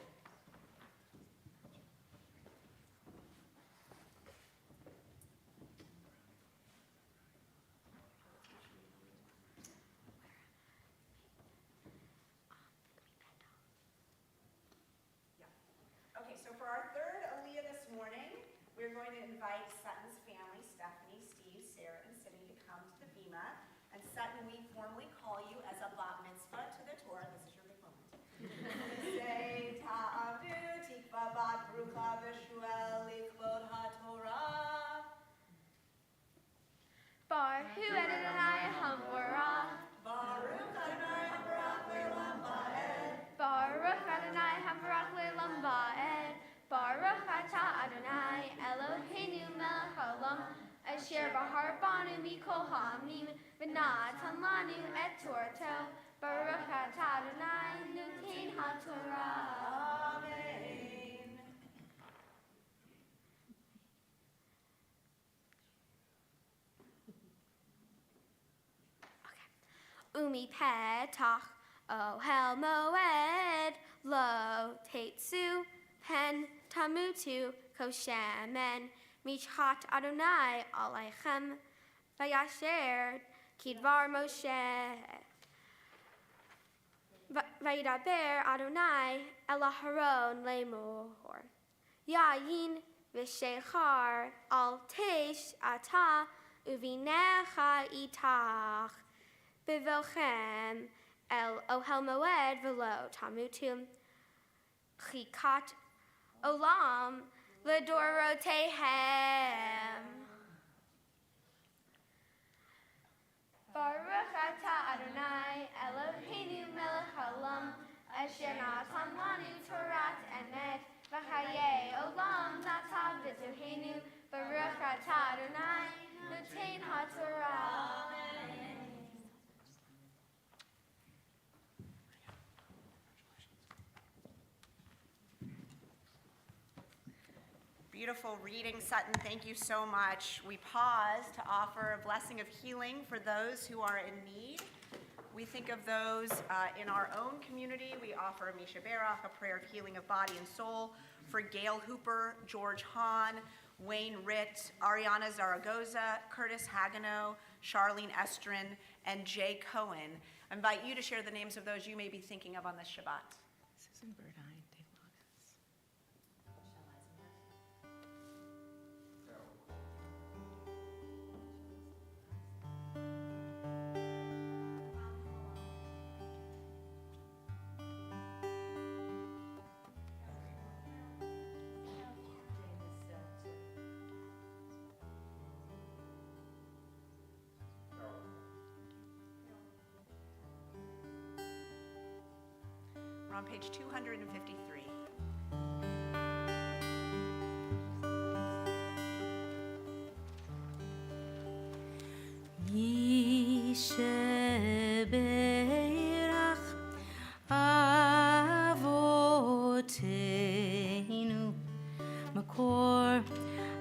So for our third Aliyah this morning, we're going to invite Sutton's family, Stephanie, Steve, Sarah, and Sydney, to come to the bima. And Sutton, we formally call you as a bat mitzvah to the Torah. This is your big moment. Say ta'avdu tikva bat brucha v'shuel likvod ha'torah. Baruch Adonai Hamorah. Baruch Adonai Habarach le'olam va'ed. Baruch Adonai Habarach le'olam va'ed. Baruch atah Adonai Eloheinu melech haolam asher bahar banu mikol ha'amim v'natan lanu et Torato. Baruch atah Adonai noten ha'torah. Amen. Umi petach ohel moed lo tetsu pen tamutu koshemen michat Adonai aleichem vayasher kidvar Moshe vayidaber Adonai el Aharon lemor yayin v'shechar al teish ata uvinecha itach Bivochem el ohel moed velo tamutum chikat olam ledorotehem. Baruch atah Adonai Eloheinu melech haolam asher natan lanu torat emet v'chayei olam natav b'tohenu. Baruch atah Adonai noten ha'torah. Beautiful reading, Sutton. Thank you so much. We pause to offer a blessing of healing for those who are in need. We think of those in our own community. We offer Misha Barach, a prayer of healing of body and soul for Gail Hooper, George Hahn, Wayne Ritt, Ariana Zaragoza, Curtis Hagano, Charlene Estrin, and Jay Cohen. I invite you to share the names of those you may be thinking of on this Shabbat. Susan Burdine, Dave Lotus. We're on page 253. Yisheberach avoteinu makor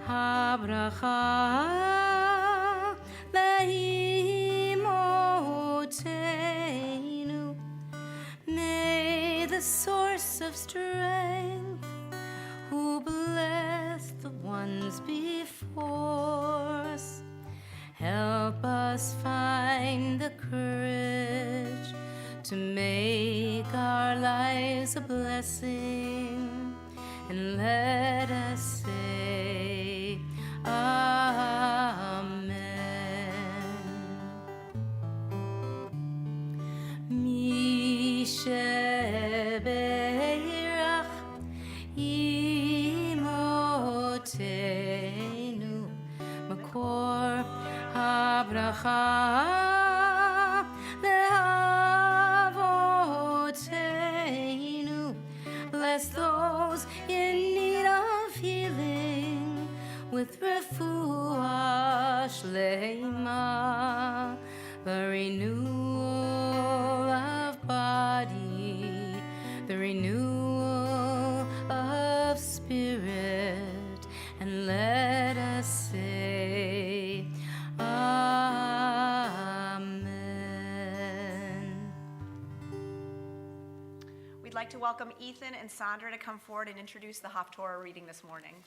habracha leimoteinu. May the source of strength, who blessed the ones before us, help us find the courage to make our lives a blessing, and let us say Amen. Misheberach imotenu makor habracha leavoteinu. Bless those in need of healing with refuah shlema, the renewal of body, the renewal of spirit, and let us say Amen. We'd like to welcome Ethan and Sandra to come forward and introduce the Haftorah reading this morning.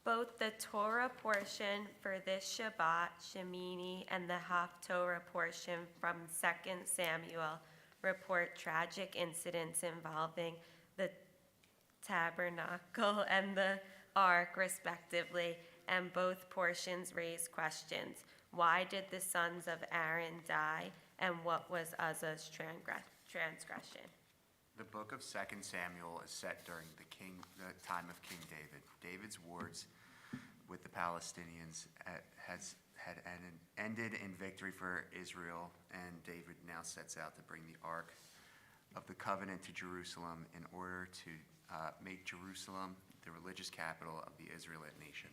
Both the Torah portion for this Shabbat, Shemini, and the Haftorah portion from 2 Samuel report tragic incidents involving the tabernacle and the ark, respectively, and both portions raise questions. Why did the sons of Aaron die, and what was Uzzah's transgression? The book of 2 Samuel is set during the time of King David. David's wars with the Palestinians had ended in victory for Israel, and David now sets out to bring the Ark of the Covenant to Jerusalem in order to make Jerusalem the religious capital of the Israelite nation.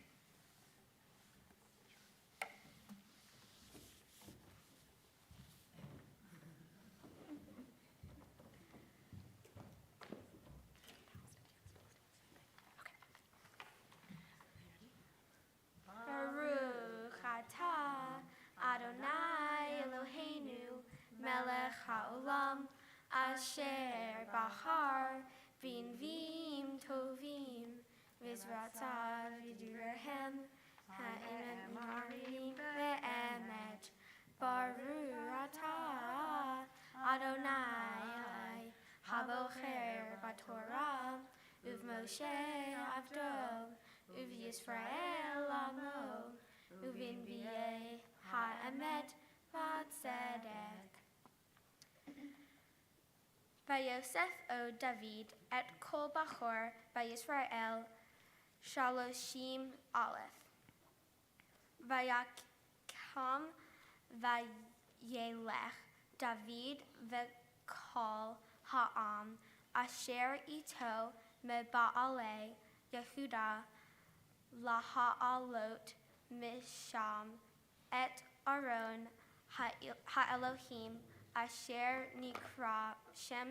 Baruch atah Adonai Eloheinu melech haolam asher bahar b'nviim tovim v'zratav v'direhem ha'emet marim ve'emet. Baruch atah Adonai habocher b'torah uv'Moshe avdo uv'Yisrael amo uv'nbiei ha'emet v'tzedek. Vayosef o David et kol bachor v'Yisrael shaloshim aleph. Vayakam vayelech David v'kol ha'am asher ito meba'alei Yehuda laha'alot misham et Aaron ha'Elohim asher nikra Shem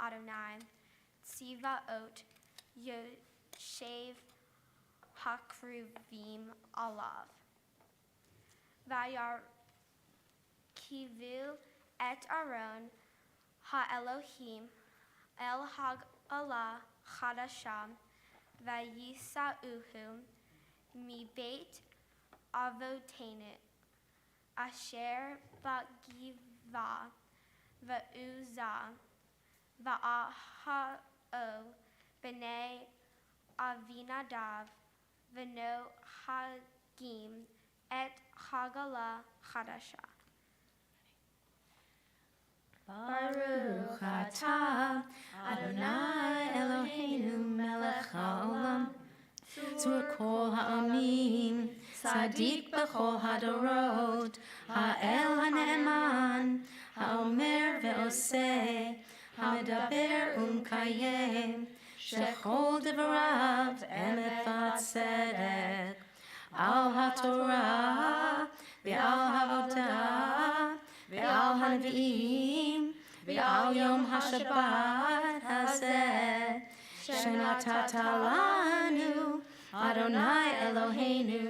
Adonai Tzivaot Yoshev hakruvim alav. Vayarkivu et Aaron ha'Elohim el ha'ala chadasha vayisauhu mi beit avotenu asher ba'giva va'uza va'ahao b'nei Avinadav v'no hagim et hagala chadasha. Baruch atah Adonai Eloheinu melech haolam tzur kol ha'amim tzaddik b'chol hadorot ha'el ha'ne'eman ha'omer ve'oseh ha'medaber u'mkayem shechol devarav emet v'tzedek al ha'torah ve'al ha'avodah ve'al ha'nevi'im ve'al yom ha'shabbat hazeh shenatata lanu Adonai Eloheinu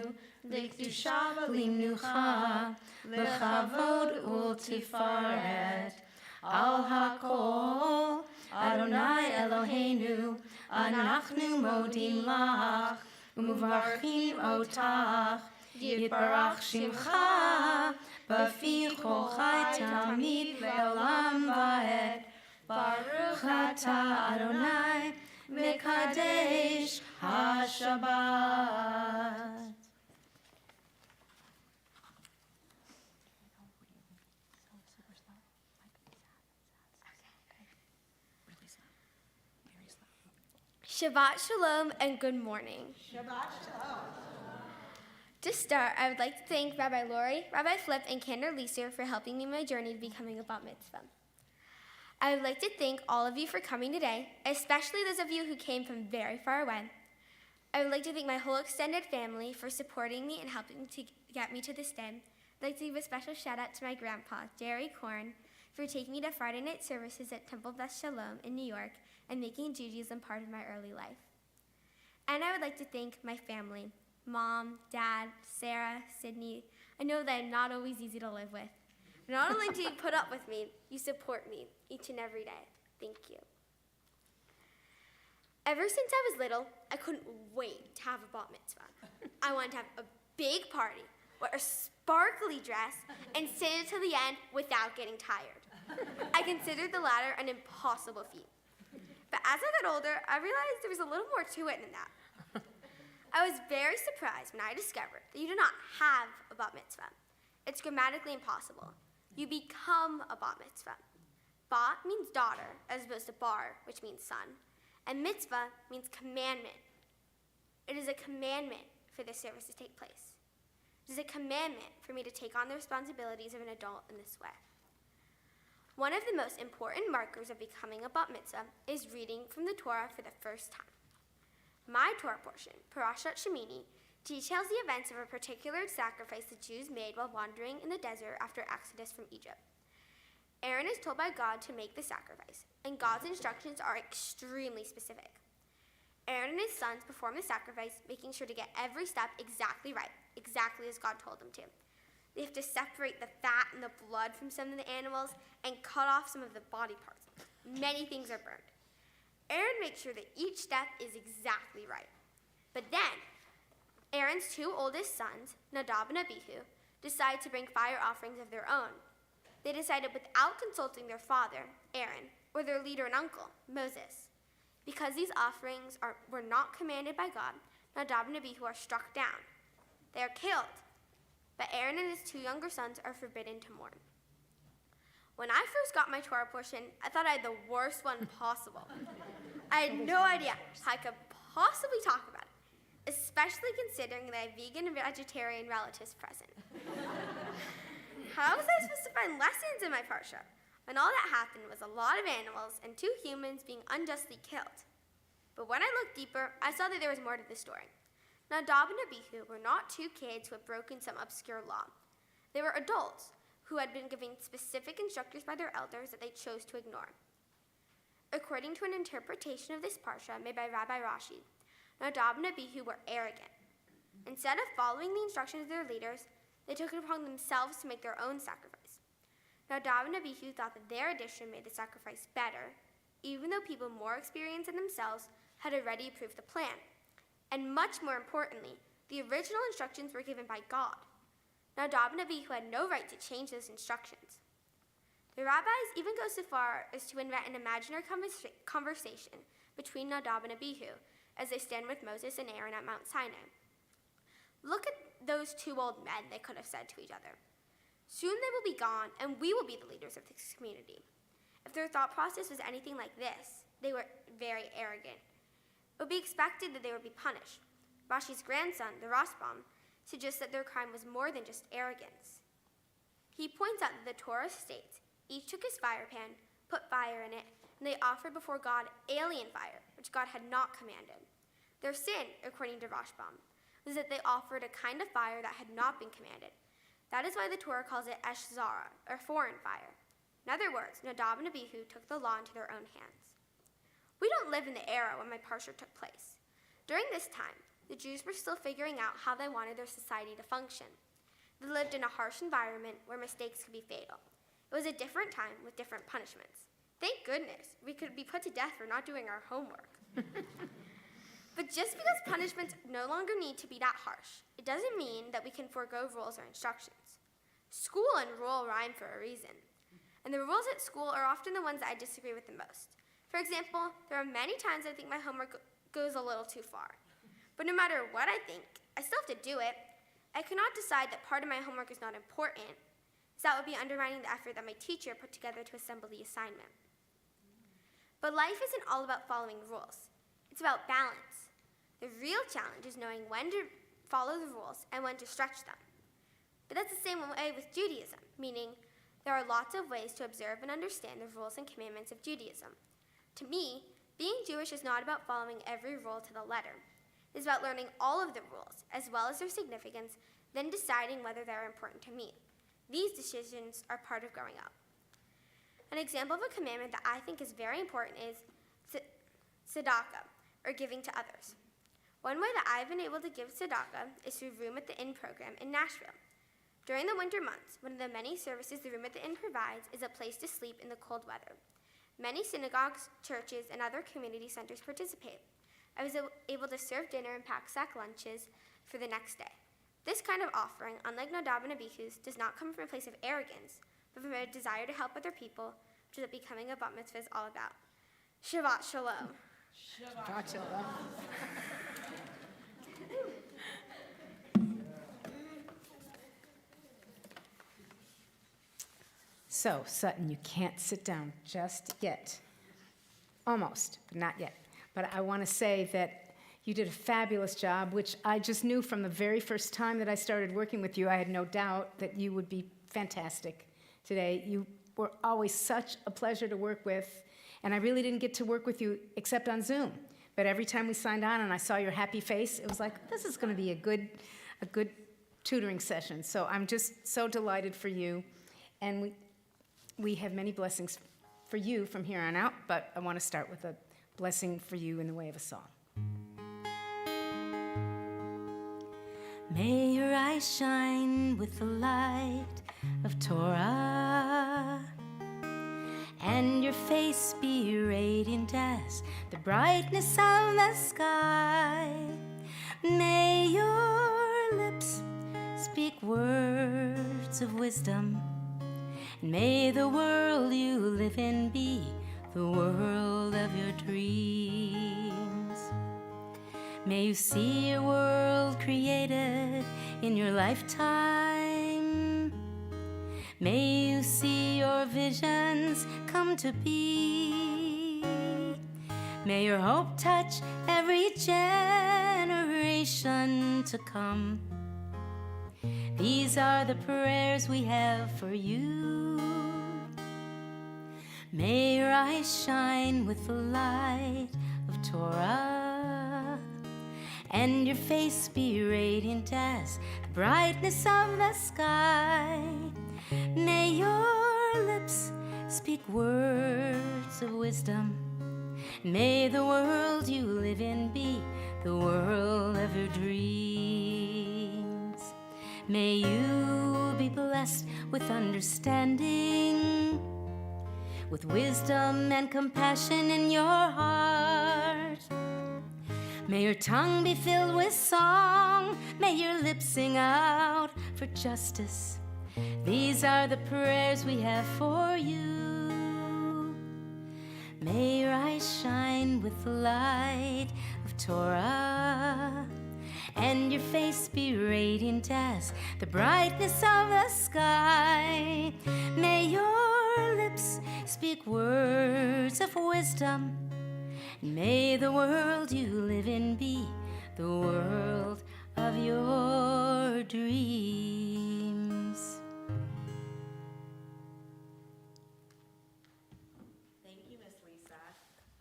l'kedusha v'limnucha l'chavod u'ltifaret al hakol Adonai Eloheinu anachnu modim lach u'muvarchim otach yitbarach shimcha b'fi kol chai tamid le'olam va'ed. Baruch atah Adonai mekadesh haShabbat. Shabbat Shalom and good morning. Shabbat Shalom. To start, I would like to thank Rabbi Lori, Rabbi Flip, and Cantor Lisa for helping me in my journey to becoming a bat mitzvah. I would like to thank all of you for coming today, especially those of you who came from very far away. I would like to thank my whole extended family for supporting me and helping to get me to this day. I'd like to give a special shout out to my grandpa, Jerry Korn, for taking me to Friday night services at Temple Beth Shalom in New York and making Judaism part of my early life. And I would like to thank my family, Mom, Dad, Sarah, Sydney. I know that I'm not always easy to live with. Not only do you put up with me, you support me each and every day. Thank you. Ever since I was little, I couldn't wait to have a bat mitzvah. I wanted to have a big party, wear a sparkly dress, and stay until the end without getting tired. I considered the latter an impossible feat. But as I got older, I realized there was a little more to it than that. I was very surprised when I discovered that you do not have a bat mitzvah. It's grammatically impossible. You become a bat mitzvah. Bat means daughter, as opposed to bar, which means son. And mitzvah means commandment. It is a commandment for this service to take place. It is a commandment for me to take on the responsibilities of an adult in this way. One of the most important markers of becoming a bat mitzvah is reading from the Torah for the first time. My Torah portion, Parashat Shemini, details the events of a particular sacrifice the Jews made while wandering in the desert after Exodus from Egypt. Aaron is told by God to make the sacrifice, and God's instructions are extremely specific. Aaron and his sons perform the sacrifice, making sure to get every step exactly right, exactly as God told them to. They have to separate the fat and the blood from some of the animals and cut off some of the body parts. Many things are burned. Aaron makes sure that each step is exactly right. But then, Aaron's two oldest sons, Nadab and Abihu, decide to bring fire offerings of their own. They decided without consulting their father, Aaron, or their leader and uncle, Moses. Because these offerings were not commanded by God, Nadab and Abihu are struck down. They are killed. But Aaron and his two younger sons are forbidden to mourn. When I first got my Torah portion, I thought I had the worst one possible. I had no idea how I could possibly talk about it, especially considering that I have vegan and vegetarian relatives present. How was I supposed to find lessons in my parsha when all that happened was a lot of animals and two humans being unjustly killed? But when I looked deeper, I saw that there was more to the story. Nadab and Abihu were not two kids who had broken some obscure law. They were adults who had been given specific instructions by their elders that they chose to ignore. According to an interpretation of this parsha made by Rabbi Rashi, Nadab and Abihu were arrogant. Instead of following the instructions of their leaders, they took it upon themselves to make their own sacrifice. Nadab and Abihu thought that their addition made the sacrifice better, even though people more experienced than themselves had already approved the plan. And much more importantly, the original instructions were given by God. Nadab and Abihu had no right to change those instructions. The rabbis even go so far as to invent an imaginary conversation between Nadab and Abihu as they stand with Moses and Aaron at Mount Sinai. Look at those two old men, they could have said to each other. Soon they will be gone, and we will be the leaders of this community. If their thought process was anything like this, they were very arrogant. It would be expected that they would be punished. Rashi's grandson, the Rashbam, suggests that their crime was more than just arrogance. He points out that the Torah states, each took his fire pan, put fire in it, and they offered before God alien fire, which God had not commanded. Their sin, according to Rashbam, was that they offered a kind of fire that had not been commanded. That is why the Torah calls it Esh Zara, or foreign fire. In other words, Nadab and Abihu took the law into their own hands. We don't live in the era when my parsha took place. During this time, the Jews were still figuring out how they wanted their society to function. They lived in a harsh environment where mistakes could be fatal. It was a different time with different punishments. Thank goodness, we could be put to death for not doing our homework. But just because punishments no longer need to be that harsh, it doesn't mean that we can forego rules or instructions. School and rule rhyme for a reason. And the rules at school are often the ones that I disagree with the most. For example, there are many times I think my homework goes a little too far. But no matter what I think, I still have to do it. I cannot decide that part of my homework is not important, as that would be undermining the effort that my teacher put together to assemble the assignment. But life isn't all about following rules. It's about balance. The real challenge is knowing when to follow the rules and when to stretch them. But that's the same way with Judaism, meaning there are lots of ways to observe and understand the rules and commandments of Judaism. To me, being Jewish is not about following every rule to the letter. It is about learning all of the rules, as well as their significance, then deciding whether they're important to me. These decisions are part of growing up. An example of a commandment that I think is very important is tzedakah, or giving to others. One way that I've been able to give tzedakah is through Room at the Inn program in Nashville. During the winter months, one of the many services the Room at the Inn provides is a place to sleep in the cold weather. Many synagogues, churches, and other community centers participate. I was able to serve dinner and pack sack lunches for the next day. This kind of offering, unlike Nadav and Abihu's, does not come from a place of arrogance, but from a desire to help other people, which is what becoming a bat mitzvah is all about. Shabbat shalom. Shabbat shalom. So, Sutton, you can't sit down just yet. Almost, but not yet. But I want to say that you did a fabulous job, which I just knew from the very first time that I started working with you. I had no doubt that you would be fantastic today. You were always such a pleasure to work with, and I really didn't get to work with you except on Zoom. But every time we signed on and I saw your happy face, it was like, this is going to be a good tutoring session. So I'm just so delighted for you, and we have many blessings for you from here on out, but I want to start with a blessing for you in the way of a song. May your eyes shine with the light of Torah, and your face be radiant as the brightness of the sky. May your lips speak words of wisdom, and may the world you live in be the world of your dreams. May you see your world created in your lifetime. May you see your visions come to be. May your hope touch every generation to come. These are the prayers we have for you. May your eyes shine with the light of Torah, and your face be radiant as the brightness of the sky. May your lips speak words of wisdom. May the world you live in be the world of your dreams. May you be blessed with understanding, with wisdom and compassion in your heart. May your tongue be filled with song. May your lips sing out for justice. These are the prayers we have for you. May your eyes shine with the light of Torah, and your face be radiant as the brightness of the sky. May your lips speak words of wisdom. May the world you live in be the world of your dreams. Thank you, Miss Lisa.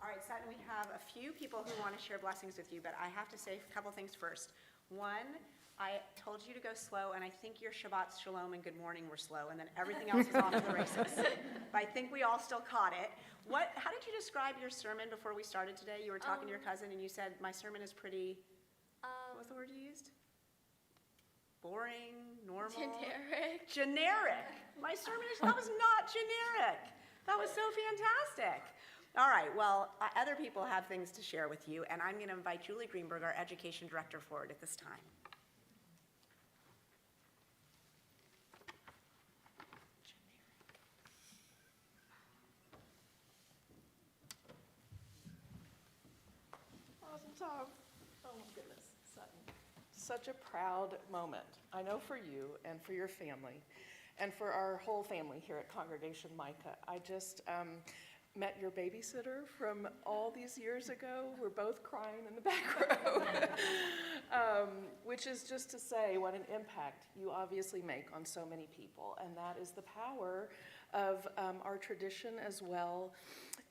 All right, Sutton, we have a few people who want to share blessings with you, but I have to say a couple things first. One, I told you to go slow, and I think your Shabbat Shalom and Good Morning were slow, and then everything else was off to the races. But I think we all still caught it. How did you describe your sermon before we started today? You were talking to your cousin, and you said, my sermon is pretty, what was the word you used? Boring, normal? Generic. Generic. My sermon that was not generic. That was so fantastic. All right, well, other people have things to share with you, and I'm going to invite Julie Greenberg, our education director, forward at this time. Awesome, Tom. Oh my goodness, Sutton. Such a proud moment, I know, for you and for your family and for our whole family here at Congregation Micah. I just met your babysitter from all these years ago. We're both crying in the back row, which is just to say what an impact you obviously make on so many people, and that is the power of our tradition as well.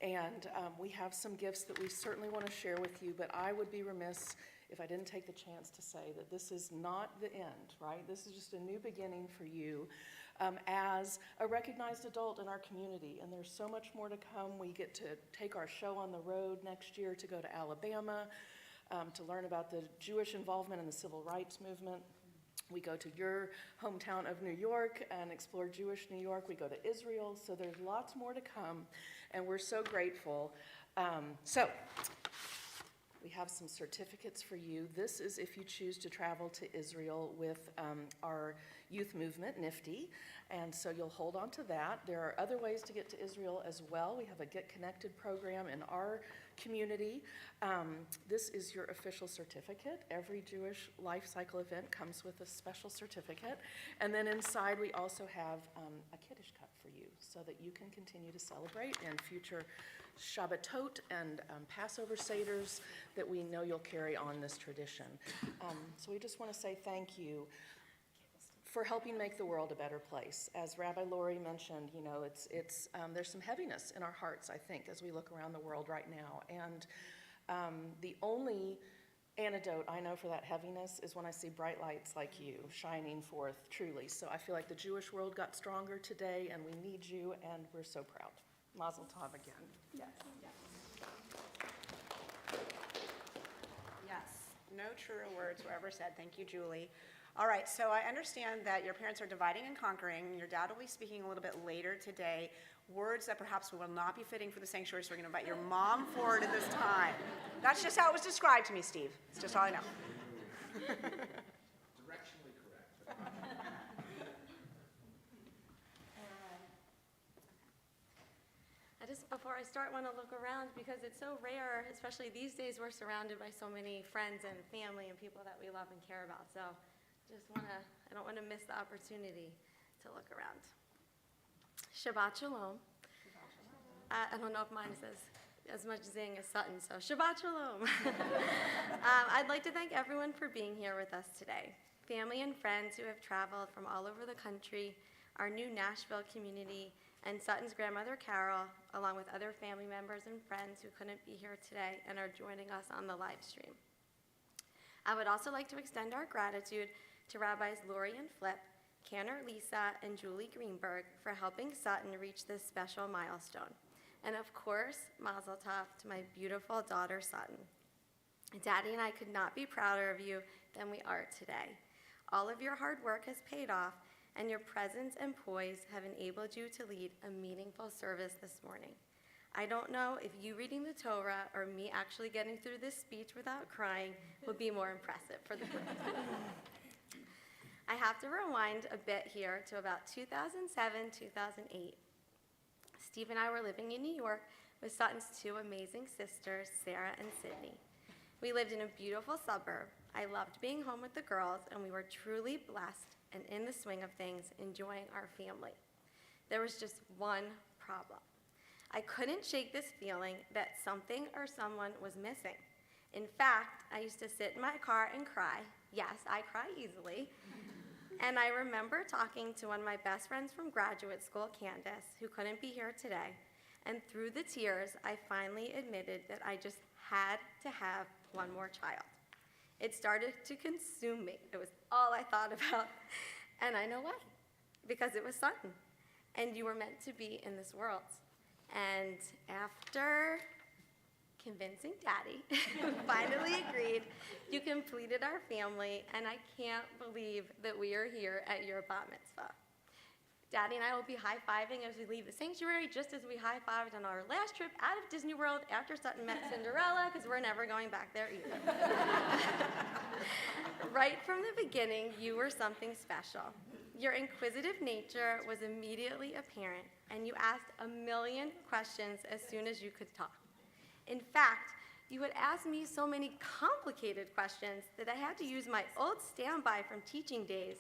And we have some gifts that we certainly want to share with you, but I would be remiss if I didn't take the chance to say that this is not the end, right? This is just a new beginning for you as a recognized adult in our community, and there's so much more to come. We get to take our show on the road next year to go to Alabama to learn about the Jewish involvement in the civil rights movement. We go to your hometown of New York and explore Jewish New York. We go to Israel, so there's lots more to come, and we're so grateful. So We have some certificates for you. This is if you choose to travel to Israel with our youth movement, NIFTY, and so you'll hold on to that. There are other ways to get to Israel as well. We have a Get Connected program in our community. This is your official certificate. Every Jewish life cycle event comes with a special certificate. And then inside we also have a Kiddush cup for you so that you can continue to celebrate in future Shabbatot and Passover Seders that we know you'll carry on this tradition. So we just want to say thank you for helping make the world a better place. As Rabbi Lori mentioned, you know, there's some heaviness in our hearts, I think, as we look around the world right now. And the only antidote I know for that heaviness is when I see bright lights like you shining forth truly. So I feel like the Jewish world got stronger today, and we need you, and we're so proud. Mazel tov again. Yes. Yes. No truer words were ever said. Thank you, Julie. All right, so I understand that your parents are dividing and conquering. Your dad will be speaking a little bit later today. Words that perhaps will not be fitting for the sanctuary, so we're going to invite your mom forward at this time. That's just how it was described to me, Steve. It's just all I know. Directionally correct. Before I start, want to look around because it's so rare, especially these days, we're surrounded by so many friends and family and people that we love and care about. So I don't want to miss the opportunity to look around. Shabbat Shalom. I don't know if mine says as much zing as Sutton, so Shabbat Shalom. I'd like to thank everyone for being here with us today. Family and friends who have traveled from all over the country, our new Nashville community, and Sutton's grandmother Carol, along with other family members and friends who couldn't be here today and are joining us on the live stream. I would also like to extend our gratitude to Rabbis Lori and Flip, Cantor Lisa, and Julie Greenberg for helping Sutton reach this special milestone. And of course, Mazel Tov to my beautiful daughter Sutton. Daddy and I could not be prouder of you than we are today. All of your hard work has paid off, and your presence and poise have enabled you to lead a meaningful service this morning. I don't know if you reading the Torah or me actually getting through this speech without crying would be more impressive for the group. I have to rewind a bit here to about 2007, 2008. Steve and I were living in New York with Sutton's two amazing sisters, Sarah and Sydney. We lived in a beautiful suburb. I loved being home with the girls, and we were truly blessed and in the swing of things, enjoying our family. There was just one problem. I couldn't shake this feeling that something or someone was missing. In fact, I used to sit in my car and cry. Yes, I cry easily. And I remember talking to one of my best friends from graduate school, Candace, who couldn't be here today. And through the tears, I finally admitted that I just had to have one more child. It started to consume me. It was all I thought about. And I know why. Because it was Sutton. And you were meant to be in this world. And after convincing Daddy, who finally agreed, you completed our family. And I can't believe that we are here at your bat mitzvah. Daddy and I will be high-fiving as we leave the sanctuary, just as we high-fived on our last trip out of Disney World after Sutton met Cinderella, because we're never going back there either. Right from the beginning, you were something special. Your inquisitive nature was immediately apparent, and you asked a million questions as soon as you could talk. In fact, you would ask me so many complicated questions that I had to use my old standby from teaching days.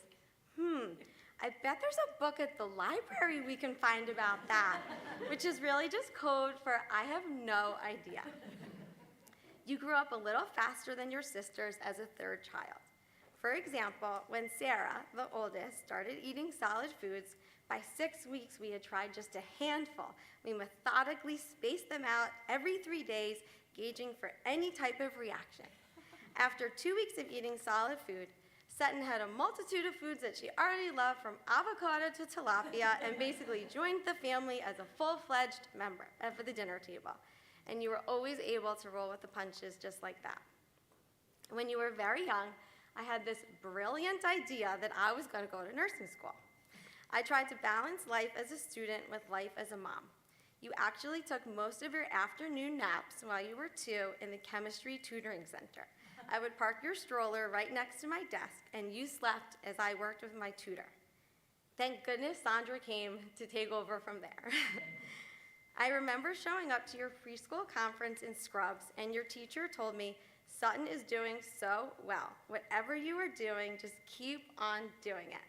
I bet there's a book at the library we can find about that, which is really just code for I have no idea. You grew up a little faster than your sisters as a third child. For example, when Sarah, the oldest, started eating solid foods, by 6 weeks we had tried just a handful. We methodically spaced them out every 3 days, gauging for any type of reaction. After 2 weeks of eating solid food, Sutton had a multitude of foods that she already loved, from avocado to tilapia, and basically joined the family as a full-fledged member for the dinner table. And you were always able to roll with the punches just like that. When you were very young, I had this brilliant idea that I was going to go to nursing school. I tried to balance life as a student with life as a mom. You actually took most of your afternoon naps while you were 2 in the chemistry tutoring center. I would park your stroller right next to my desk, and you slept as I worked with my tutor. Thank goodness Sandra came to take over from there. I remember showing up to your preschool conference in scrubs, and your teacher told me, Sutton is doing so well. Whatever you are doing, just keep on doing it.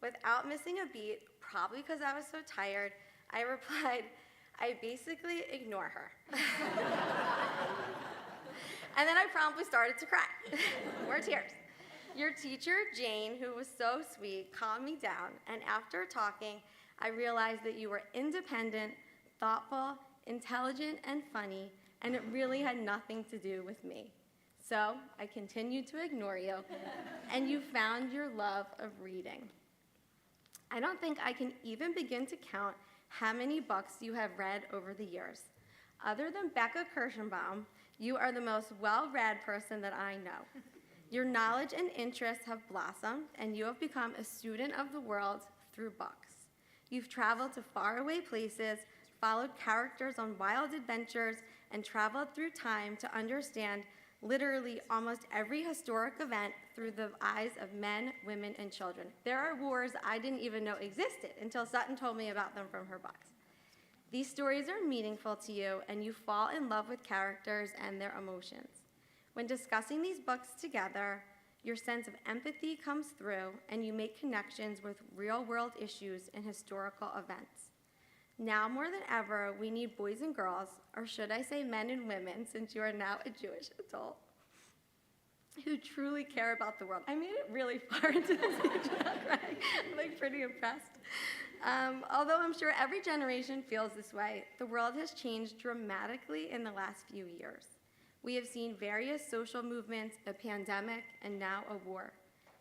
Without missing a beat, probably because I was so tired, I replied, I basically ignore her. And then I promptly started to cry. More tears. Your teacher, Jane, who was so sweet, calmed me down, and after talking, I realized that you were independent, thoughtful, intelligent, and funny, and it really had nothing to do with me. So I continued to ignore you, and you found your love of reading. I don't think I can even begin to count how many books you have read over the years. Other than Becca Kirschenbaum, you are the most well-read person that I know. Your knowledge and interests have blossomed, and you have become a student of the world through books. You've traveled to faraway places, followed characters on wild adventures, and traveled through time to understand literally almost every historic event through the eyes of men, women, and children. There are wars I didn't even know existed until Sutton told me about them from her books. These stories are meaningful to you, and you fall in love with characters and their emotions. When discussing these books together, your sense of empathy comes through, and you make connections with real-world issues and historical events. Now more than ever, we need boys and girls, or should I say men and women, since you are now a Jewish adult, who truly care about the world. I made it really far into this speech without crying. I'm like pretty impressed. Although I'm sure every generation feels this way, the world has changed dramatically in the last few years. We have seen various social movements, a pandemic, and now a war.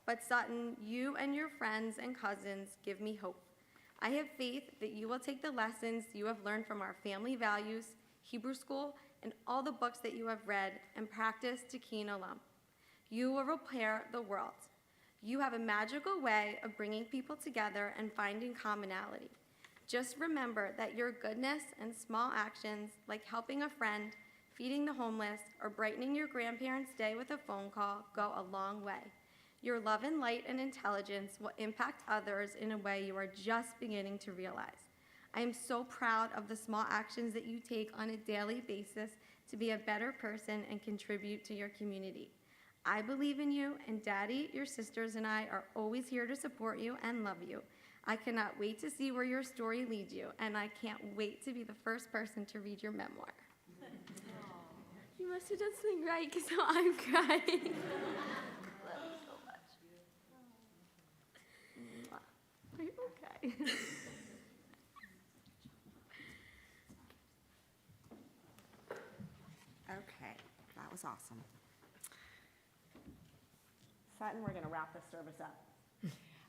But Sutton, you and your friends and cousins give me hope. I have faith that you will take the lessons you have learned from our family values, Hebrew school, and all the books that you have read and practice Tikkun Olam. You will repair the world. You have a magical way of bringing people together and finding commonality. Just remember that your goodness and small actions, like helping a friend, feeding the homeless, or brightening your grandparents' day with a phone call, go a long way. Your love and light and intelligence will impact others in a way you are just beginning to realize. I am so proud of the small actions that you take on a daily basis to be a better person and contribute to your community. I believe in you, and Daddy, your sisters, and I are always here to support you and love you. I cannot wait to see where your story leads you, and I can't wait to be the first person to read your memoir. You must have done something right, because now I'm crying. Love you so much. Are you okay? Okay, that was awesome. Sutton, we're going to wrap this service up.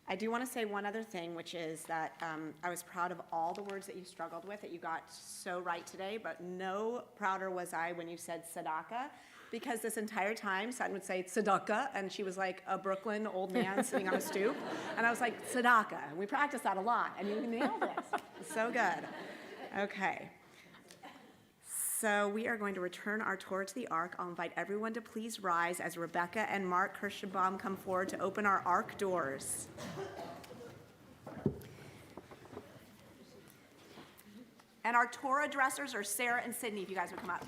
I do want to say one other thing, which is that I was proud of all the words that you struggled with that you got so right today, but no prouder was I when you said tzedakah, because this entire time Sutton would say tzedakah, and she was like a Brooklyn old man sitting on a stoop, and I was like, tzedakah, and we practiced that a lot, and you nailed it. So good. Okay. So we are going to return our tour to the Ark. I'll invite everyone to please rise as Rebecca and Mark Kirschenbaum come forward to open our Ark doors. And our Torah dressers are Sarah and Sydney, if you guys would come up.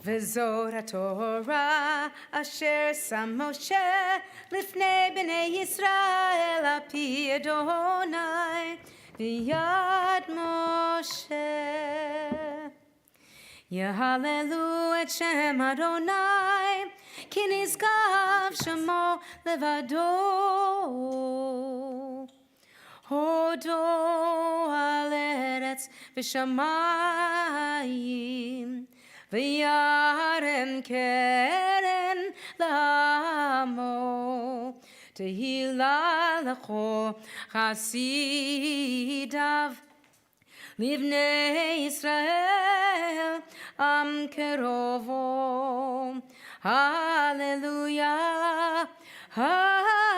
וזאת התורה אשר שם משה לפני בני ישראל על פי אדוני ביד משה. יהללו את שם אדוני כי נשגב שמו לבדו. הודו על ארץ ושמיים וירם קרן לעמו. תהילה לכל חסידיו לבני ישראל עם קרובו. הללויה, הללויה.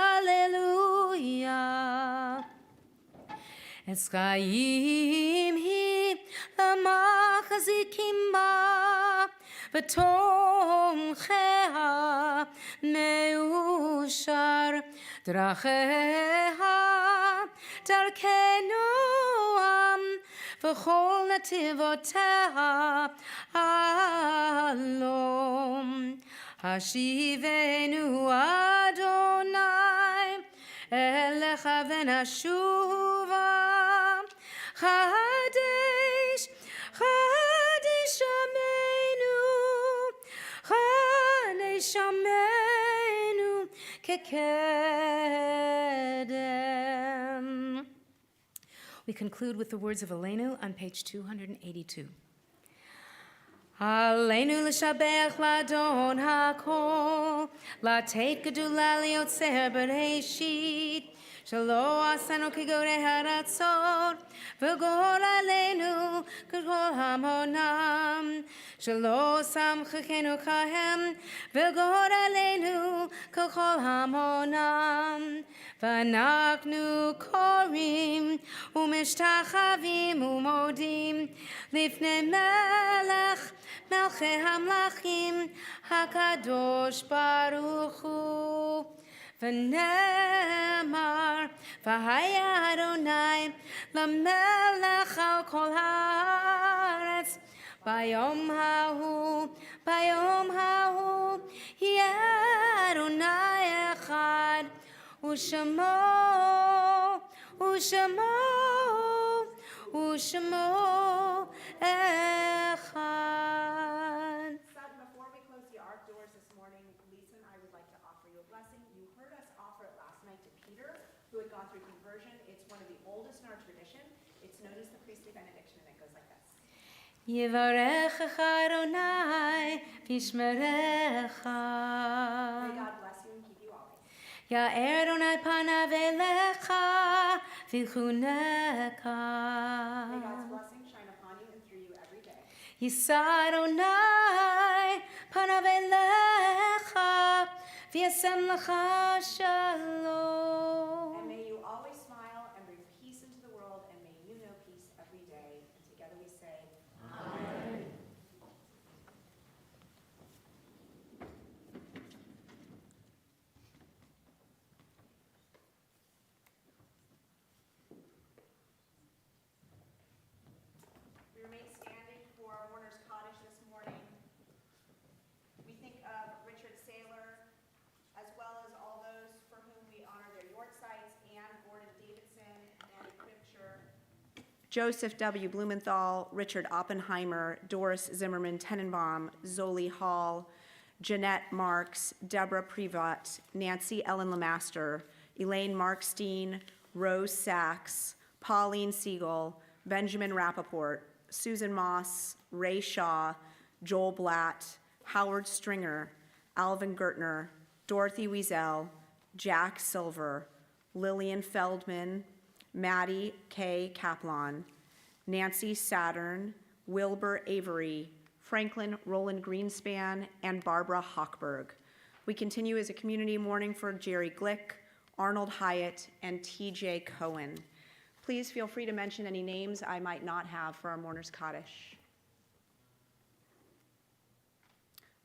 עץ חיים היא למען מחזיקים בה, ותומכיה מאושר, דרכיה דרכי נועם, וכל נתיבותיה שלום. השיבנו אדוני אליך ונשובה, חדש חדש עמנו, חדש עמנו כקדם. We conclude with the words of Aleinu on page 282. עלינו לשבח לאדון הכל, לתת גדולה ליוצר בראשית, שלא עשינו כגורי הרצון, וגורלנו ככל המונם, שלא שם חלקנו כהם, וגורלנו ככל המונם. ואנחנו קוראים ומשתחווים ומודים לפני מלך מלכי המלכים הקדוש ברוך הוא. ונאמר, והיה אדוני למלך על כל הארץ, ביום ההוא יהיה אדוני אחד, ושמו אחד. Sutton, before we close the ark doors this morning, Lisa and I would like to offer you a blessing. You heard us offer it last night to Peter, who had gone through conversion. It's one of the oldest in our tradition. It's known as the priestly benediction, and it goes like this. יברכך אדוני וישמרך. May God bless you and keep you always. יאר אדוני פניו אליך ויחונך. May God's blessing shine upon you and through you every day. יישא אדוני פניו אליך וישם לך שלום. And may you always smile and bring peace into the world, and may you know peace every day. And together we say, Amen. We remain standing for our mourner's cottage this morning. We think of Richard Saylor, as well as all those for whom we honor their yortsites, Anne Gordon Davidson, Annie Kripcher, Joseph W. Blumenthal, Richard Oppenheimer, Doris Zimmerman Tenenbaum, Zoli Hall, Jeanette Marks, Deborah Privat, Nancy Ellen Lemaster, Elaine Markstein, Rose Sachs, Pauline Siegel, Benjamin Rappaport, Susan Moss, Ray Shaw, Joel Blatt, Howard Stringer, Alvin Gertner, Dorothy Wiesel, Jack Silver, Lillian Feldman, Maddie K. Kaplan, Nancy Saturn, Wilbur Avery, Franklin Roland Greenspan, and Barbara Hochberg. We continue as a community mourning for Jerry Glick, Arnold Hyatt, and T.J. Cohen. Please feel free to mention any names I might not have for our mourner's cottage.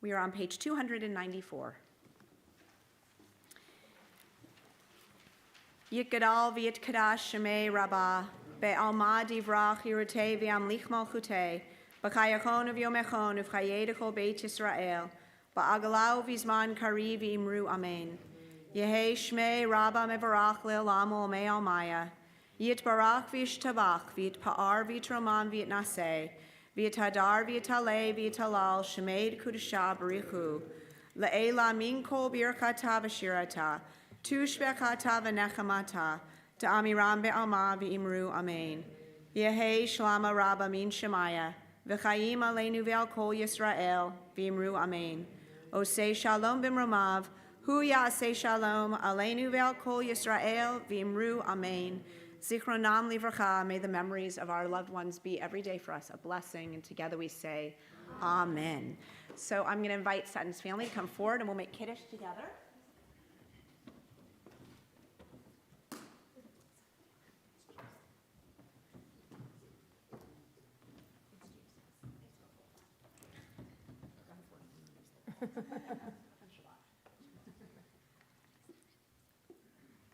We are on page 294. Yikadal viet kadash shemei rabbah, be'alma divrach yirutei v'amlich malchutei, b'chayachon of yomechon uv'chayedechol beit Yisrael, ba'agalau v'zman kari v'imru amen. Yehi shmei rabbah mevarach le'olam olmei almaya, yitbarach v'yishtabach v'yitpa'ar v'yitroman v'yitnaseh, v'yitadar v'yitaleh v'yitalal shemed kudusha b'richu, le'ela min kol birchata v'shirata, tushbechata v'nechamata, ta'amiram be'alma v'imru amen. Yehi shlama rabba min shemaya, v'chayim aleinu ve'al kol Yisrael v'imru amen. Osei shalom b'mromav, hu ya'aseh shalom aleinu ve'al kol Yisrael v'imru amen. Zichronam livracha, may the memories of our loved ones be every day for us a blessing, and together we say, Amen. So I'm going to invite Sutton's family to come forward, and we'll make Kiddush together.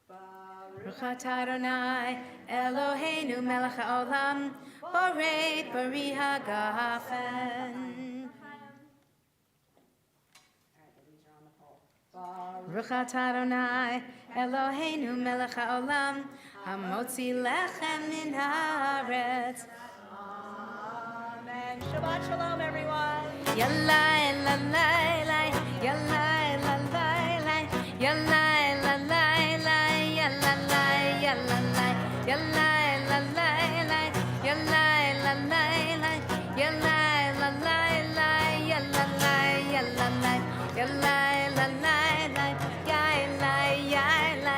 Baruch atah Adonai Eloheinu melech haolam borei pari hagafen. Baruch atah Adonai Eloheinu melech haolam hamotzi lechem min haaretz. Amen. Shabbat shalom, everyone. Yalla la la la, yalla la la la, yalla la la la, yalla la yalla la, yalla la la la, yalla la la la, yalla la la la, yalla la yalla la, yalla la la la, yalla yalla,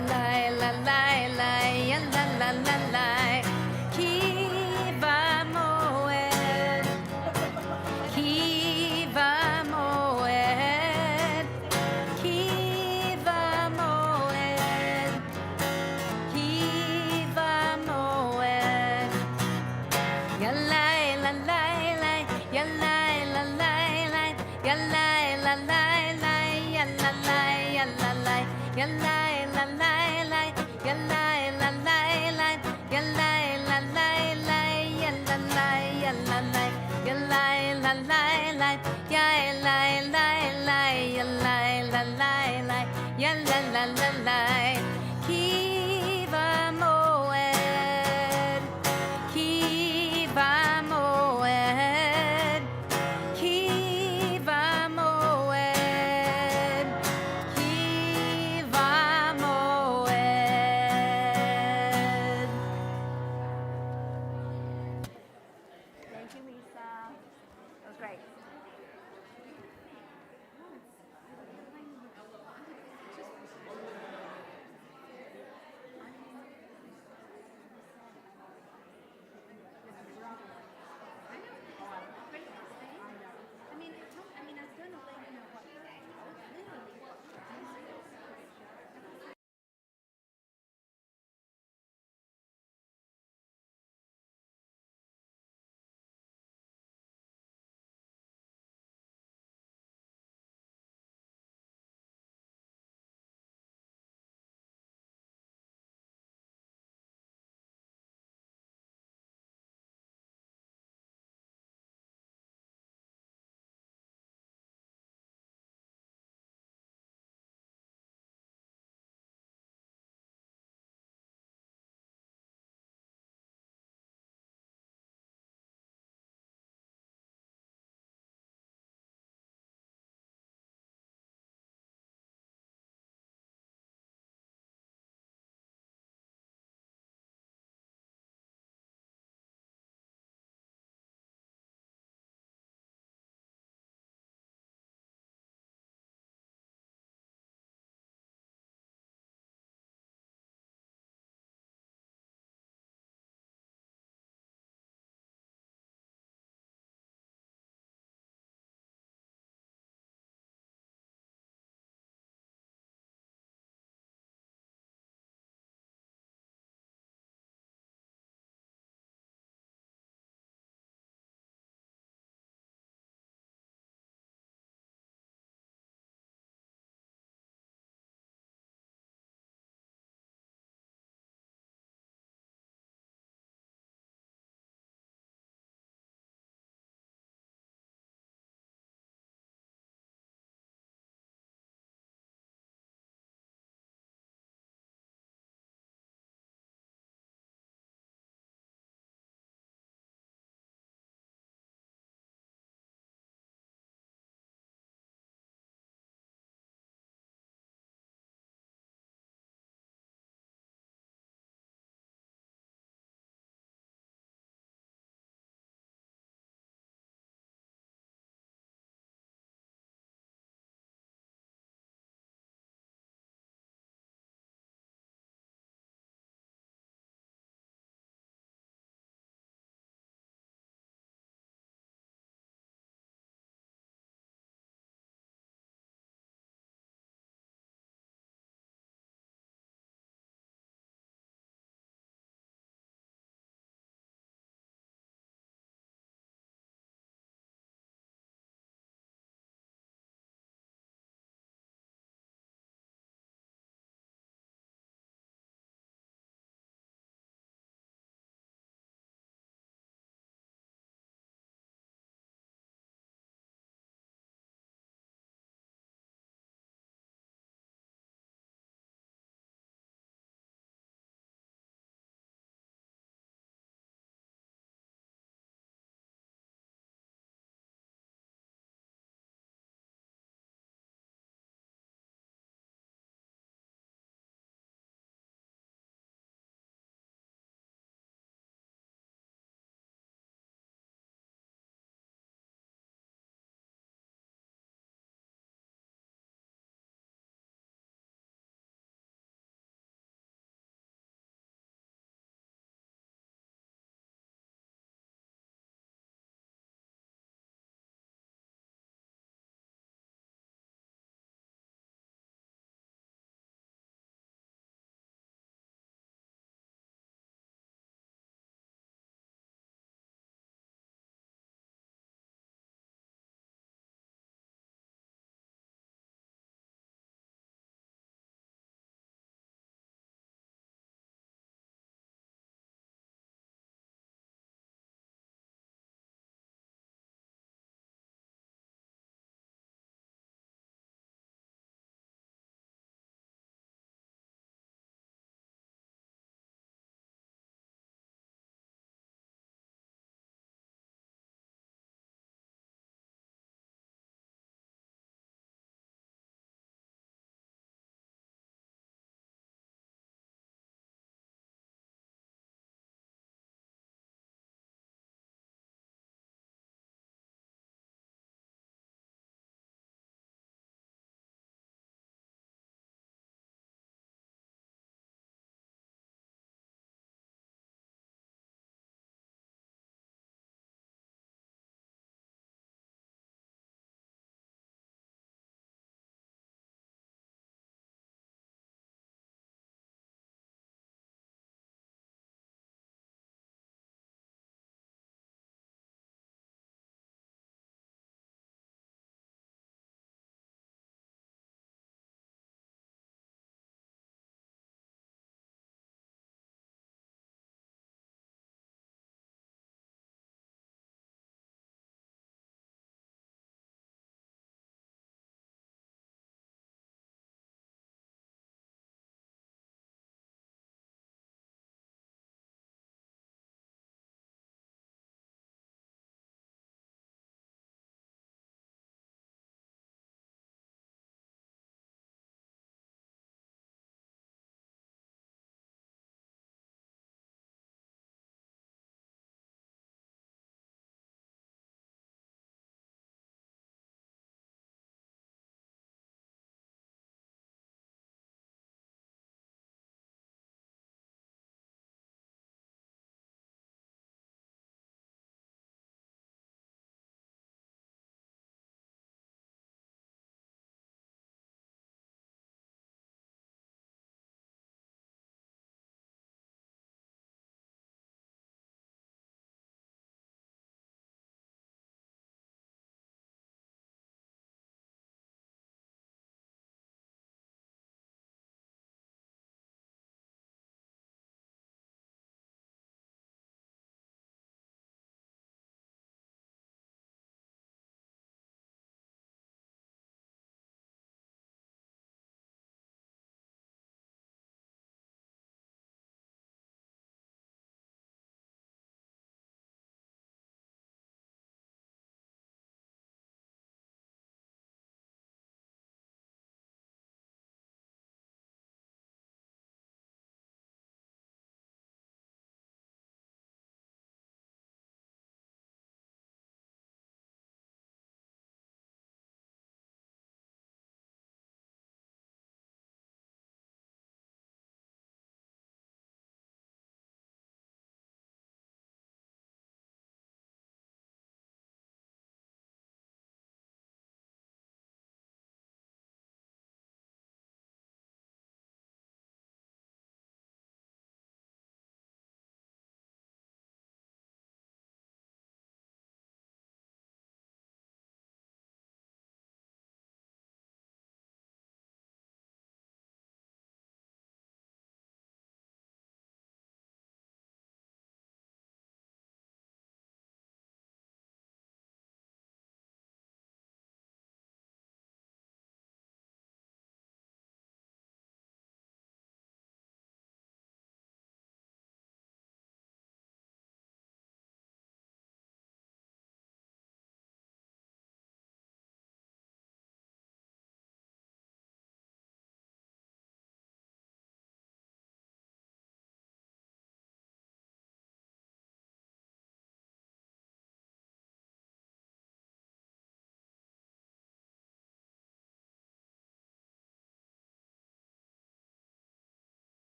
yalla la la la, yalla la la la. Kiva moed, kiva moed, kiva moed, kiva moed. Yalla la la la, yalla la la la, yalla la la la, yalla la yalla la, yalla la la la, yalla la la la, yalla la la la, yalla la yalla la, yalla la la la, yalla la la, yalla la la la, yalla la la la.